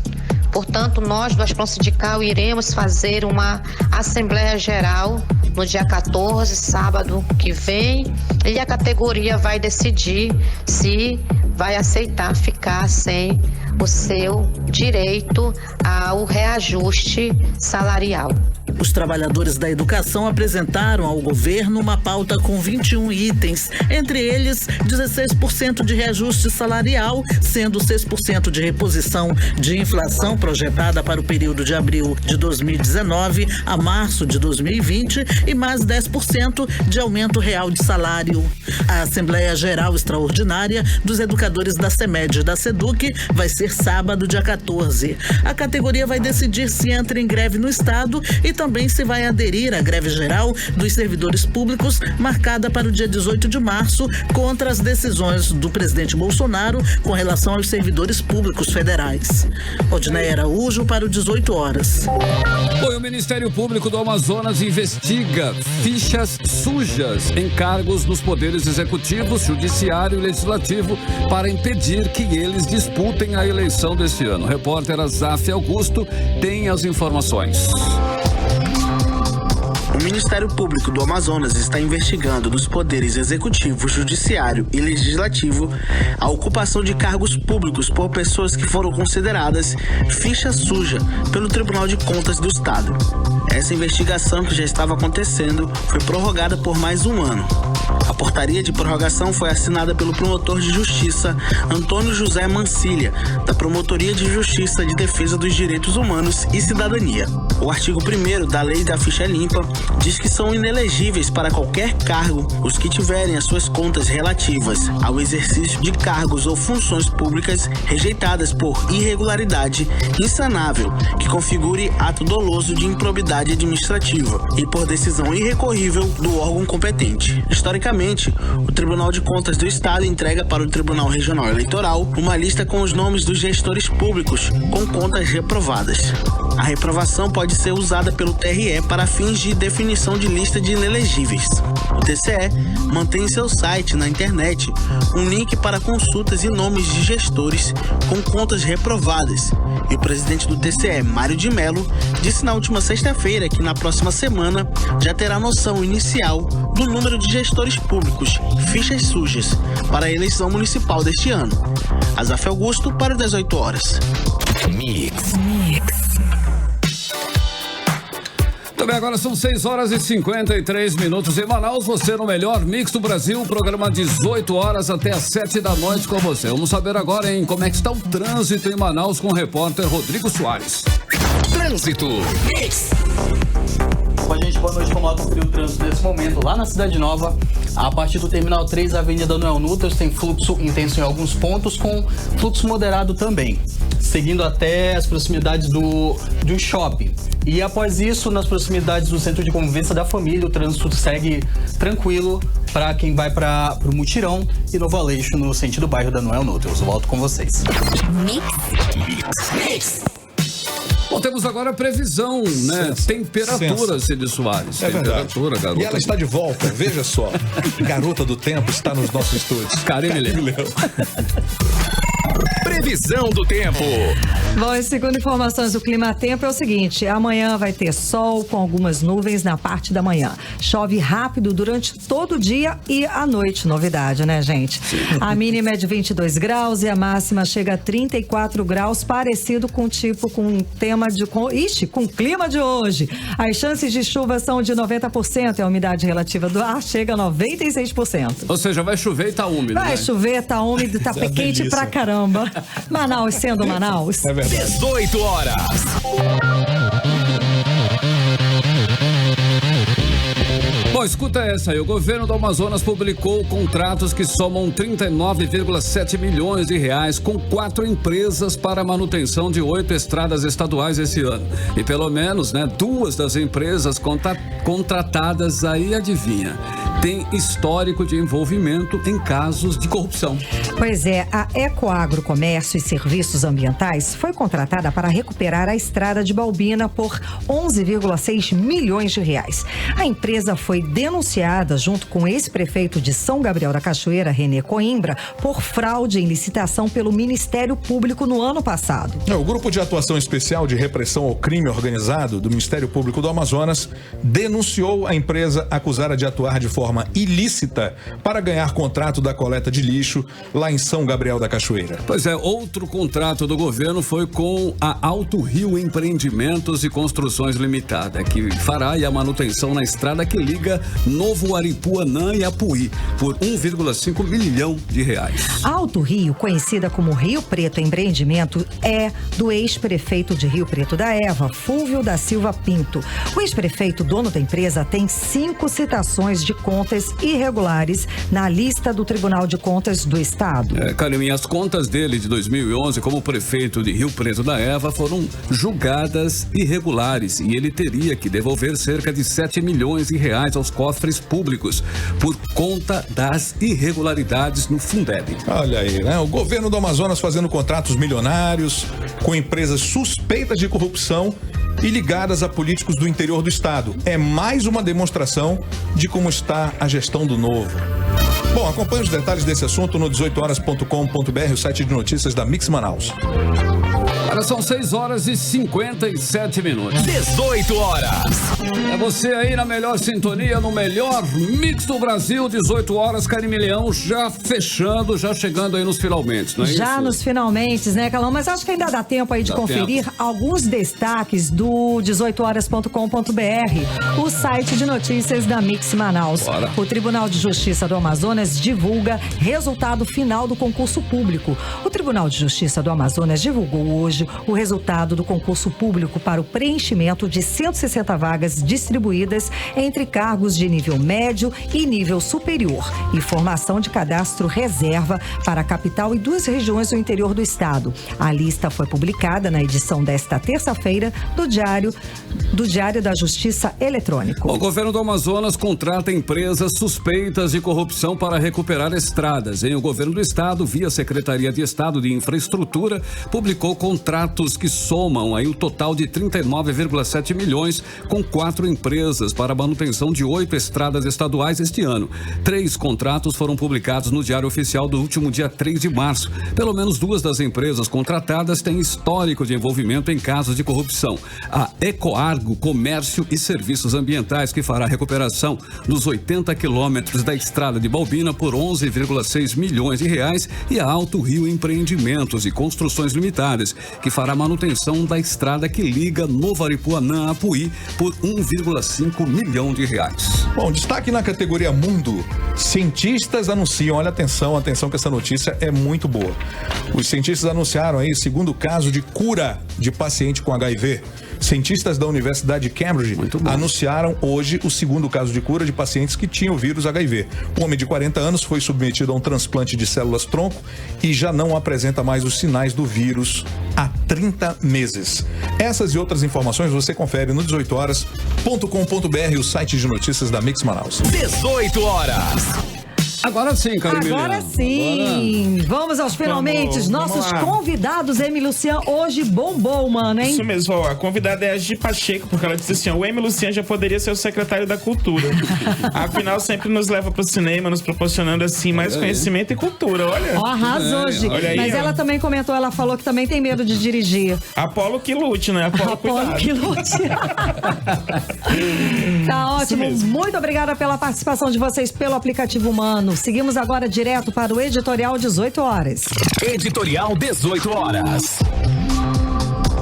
Portanto, nós do Asprom Sindical iremos fazer uma Assembleia Geral no dia 14, sábado que vem, e a categoria vai decidir se vai aceitar ficar sem o seu direito ao reajuste salarial. Os trabalhadores da educação apresentaram ao governo uma pauta com 21 itens, entre eles 16% de reajuste salarial, sendo 6% de reposição de inflação projetada para o período de abril de 2019 a março de 2020 e mais 10% de aumento real de salário. A Assembleia Geral Extraordinária dos Educadores da CEMED e da SEDUC vai ser sábado, dia 14. A categoria vai decidir se entra em greve no estado e também se vai aderir à greve geral dos servidores públicos, marcada para o dia 18 de março, contra as decisões do presidente Bolsonaro com relação aos servidores públicos federais. Odneia Araújo para o 18 horas. O Ministério Público do Amazonas investiga fichas sujas em cargos nos poderes executivo, judiciário e legislativo para impedir que eles disputem a eleição deste ano. O repórter Azaf Augusto tem as informações. O Ministério Público do Amazonas está investigando nos poderes executivo, judiciário e legislativo a ocupação de cargos públicos por pessoas que foram consideradas ficha suja pelo Tribunal de Contas do Estado. Essa investigação, que já estava acontecendo, foi prorrogada por mais um ano. A portaria de prorrogação foi assinada pelo promotor de justiça Antônio José Mancilha, da Promotoria de Justiça de Defesa dos Direitos Humanos e Cidadania. O artigo 1º da Lei da Ficha Limpa diz que são inelegíveis para qualquer cargo os que tiverem as suas contas relativas ao exercício de cargos ou funções públicas rejeitadas por irregularidade insanável que configure ato doloso de improbidade administrativa e por decisão irrecorrível do órgão competente. Historicamente, o Tribunal de Contas do Estado entrega para o Tribunal Regional Eleitoral uma lista com os nomes dos gestores públicos com contas reprovadas. A reprovação pode ser usada pelo TRE para fins de definição de lista de inelegíveis. O TCE mantém em seu site na internet um link para consultas e nomes de gestores com contas reprovadas. E o presidente do TCE, Mário de Mello, disse na última sexta-feira que na próxima semana já terá noção inicial do número de gestores públicos, fichas sujas, para a eleição municipal deste ano. Azaf Augusto para 18 horas. Mix. Também agora são 6 horas e 53 minutos em Manaus. Você no melhor mix do Brasil, programa 18 horas até às 7 da noite com você. Vamos saber agora, como é que está o trânsito em Manaus com o repórter Rodrigo Soares. Trânsito. Bom, gente, boa noite. Como está o trânsito nesse momento lá na Cidade Nova, a partir do Terminal 3, Avenida Noel Nutters, tem fluxo intenso em alguns pontos, com fluxo moderado também, seguindo até as proximidades de um shopping. E após isso, nas proximidades do Centro de Convivência da Família, o trânsito segue tranquilo para quem vai para o Mutirão e Novo Aleixo, no sentido bairro da Noel Nutters. Eu volto com vocês. Mix. Bom, temos agora a previsão, né? Temperatura, Cid Soares. É temperatura, verdade. garota. E ela está de volta, veja só. Garota do tempo está nos nossos estúdios. Karine Leão. Previsão do tempo. Bom, e segundo informações do Clima Tempo é o seguinte: amanhã vai ter sol com algumas nuvens na parte da manhã. Chove rápido durante todo o dia e à noite. Novidade, né, gente? A mínima é de 22 graus e a máxima chega a 34 graus, parecido com o tema com o clima de hoje. As chances de chuva são de 90% e a umidade relativa do ar chega a 96%. Ou seja, vai chover e tá úmido, Vai chover, tá úmido, tá quente delícia. pra caramba. Manaus sendo Manaus. É verdade. 18 horas. Bom, escuta essa aí. O governo do Amazonas publicou contratos que somam 39,7 milhões de reais com 4 empresas para a manutenção de 8 estradas estaduais esse ano. E pelo menos, 2 das empresas contratadas aí, adivinha, tem histórico de envolvimento em casos de corrupção. Pois é, a Ecoagro Comércio e Serviços Ambientais foi contratada para recuperar a estrada de Balbina por 11,6 milhões de reais. A empresa foi denunciada junto com o ex-prefeito de São Gabriel da Cachoeira, Renê Coimbra, por fraude em licitação pelo Ministério Público no ano passado. O Grupo de Atuação Especial de Repressão ao Crime Organizado do Ministério Público do Amazonas denunciou a empresa acusada de atuar de forma ilícita para ganhar contrato da coleta de lixo lá em São Gabriel da Cachoeira. Pois é, outro contrato do governo foi com a Alto Rio Empreendimentos e Construções Limitada, que fará a manutenção na estrada que liga Novo Aripuanã e Apuí por 1,5 milhão de reais. Alto Rio, conhecida como Rio Preto Empreendimento, é do ex-prefeito de Rio Preto da Eva, Fúvio da Silva Pinto. O ex-prefeito, dono da empresa, tem 5 citações de contas irregulares na lista do Tribunal de Contas do Estado. Carmen, as contas dele de 2011 como prefeito de Rio Preto da Eva foram julgadas irregulares e ele teria que devolver cerca de 7 milhões de reais aos cofres públicos por conta das irregularidades no Fundeb. Olha aí, né? O governo do Amazonas fazendo contratos milionários com empresas suspeitas de corrupção e ligadas a políticos do interior do estado. É mais uma demonstração de como está a gestão do Novo. Bom, acompanhe os detalhes desse assunto no 18horas.com.br, o site de notícias da Mix Manaus. Agora são 6 horas e 57 minutos. 18 horas. É você aí na melhor sintonia, no melhor mix do Brasil, 18 horas, Carime Leão, já fechando, já chegando aí nos finalmente, não é já isso? Nos finalmente, né, Calão? Mas acho que ainda dá tempo aí de conferir alguns destaques do 18horas.com.br, o site de notícias da Mix Manaus. Bora. O Tribunal de Justiça do Amazonas divulga resultado final do concurso público. O Tribunal de Justiça do Amazonas divulgou hoje o resultado do concurso público para o preenchimento de 160 vagas distribuídas entre cargos de nível médio e nível superior e formação de cadastro reserva para a capital e 2 regiões do interior do estado. A lista foi publicada na edição desta terça-feira do Diário da Justiça Eletrônico. O governo do Amazonas contrata empresas suspeitas de corrupção para recuperar estradas. O governo do estado, via Secretaria de Estado de Infraestrutura, publicou contratos que somam aí o total de 39,7 milhões com 4 empresas para a manutenção de 8 estradas estaduais este ano. 3 contratos foram publicados no Diário Oficial do último dia 3 de março. Pelo menos 2 das empresas contratadas têm histórico de envolvimento em casos de corrupção. A Ecoargo Comércio e Serviços Ambientais, que fará a recuperação dos 80 quilômetros da estrada de Balbina por 11,6 milhões de reais, e a Alto Rio Empreendimentos e Construções Limitadas, que fará a manutenção da estrada que liga Novo Aripuanã a Apuí por 1,5 milhão de reais. Bom, destaque na categoria Mundo. Cientistas anunciam, olha, atenção que essa notícia é muito boa. Os cientistas anunciaram aí o segundo caso de cura de paciente com HIV. Cientistas da Universidade de Cambridge anunciaram hoje o segundo caso de cura de pacientes que tinham o vírus HIV. O homem de 40 anos foi submetido a um transplante de células-tronco e já não apresenta mais os sinais do vírus há 30 meses. Essas e outras informações você confere no 18horas.com.br, o site de notícias da Mix Manaus. 18 horas. Agora sim, Carmen. Agora sim. Vamos aos finalmente. Nossos convidados, Emi Lucian, hoje bombou, mano, hein? Isso mesmo, ó, a convidada é a Gi Pacheco, porque ela disse assim, o Emi Lucian já poderia ser o secretário da Cultura. Afinal, sempre nos leva pro cinema, nos proporcionando, assim, mais conhecimento e cultura, olha. Ó, arrasou, Gi. Mas ela também comentou, ela falou que também tem medo de dirigir. Apolo que lute, né? Apolo que lute. Tá ótimo. Muito obrigada pela participação de vocês pelo aplicativo Humano. Seguimos agora direto para o Editorial 18 Horas. Editorial 18 Horas.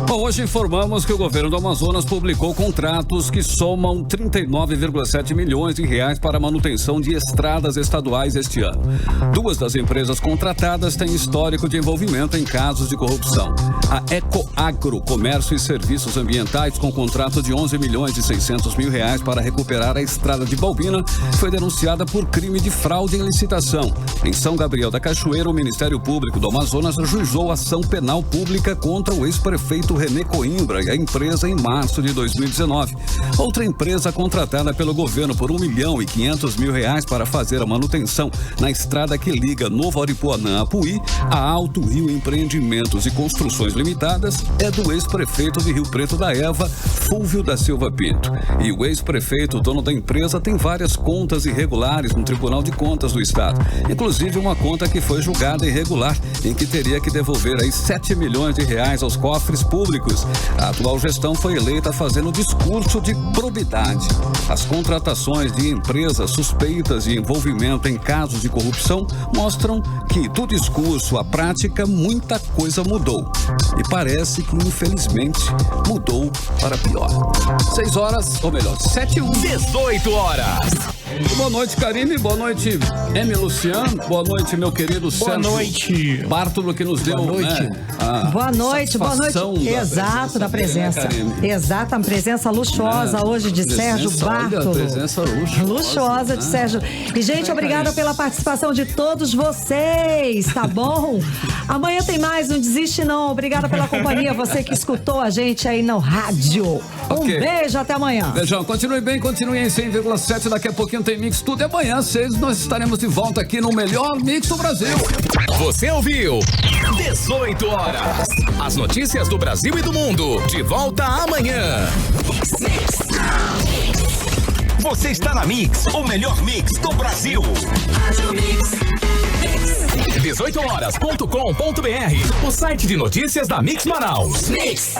Bom, hoje informamos que o governo do Amazonas publicou contratos que somam 39,7 milhões de reais para a manutenção de estradas estaduais este ano. 2 das empresas contratadas têm histórico de envolvimento em casos de corrupção. A Ecoagro Comércio e Serviços Ambientais, com contrato de 11 milhões e 600 mil reais para recuperar a estrada de Balbina, foi denunciada por crime de fraude em licitação. Em São Gabriel da Cachoeira, o Ministério Público do Amazonas ajuizou ação penal pública contra o ex-prefeito René Coimbra e a empresa em março de 2019. Outra empresa contratada pelo governo por R$1.500.000 para fazer a manutenção na estrada que liga Novo Aripuanã a Puí, a Alto Rio Empreendimentos e Construções Limitadas, é do ex-prefeito de Rio Preto da Eva, Fúvio da Silva Pinto. E o ex-prefeito, dono da empresa, tem várias contas irregulares no Tribunal de Contas do Estado. Inclusive uma conta que foi julgada irregular, em que teria que devolver aí 7 milhões de reais aos cofres públicos. A atual gestão foi eleita fazendo discurso de probidade. As contratações de empresas suspeitas de envolvimento em casos de corrupção mostram que do discurso à prática muita coisa mudou. E parece que, infelizmente, mudou para pior. 6 horas, ou melhor, 7h01. 18 horas. Boa noite, Karine. Boa noite, M. Luciano. Boa noite, meu querido Boa Sérgio noite. Bartolo, que nos deu, Boa noite. Boa noite, boa noite. Exato, da presença. Exata, a presença luxuosa hoje de Sérgio Bartolo. Presença luxuosa de Sérgio. E, gente, obrigada pela participação de todos vocês, tá bom? Amanhã tem mais, não desiste não. Obrigada pela companhia, você que escutou a gente aí no rádio. Um beijo, até amanhã. Beijão, continue bem, continue em 100,7. Daqui a pouquinho tem Mix Tudo. E amanhã, 6, nós estaremos de volta aqui no melhor Mix do Brasil. Você ouviu 18 horas. As notícias do Brasil e do mundo. De volta amanhã. Você está na Mix, o melhor mix do Brasil. 18horas.com.br, o site de notícias da Mix Manaus. Mix.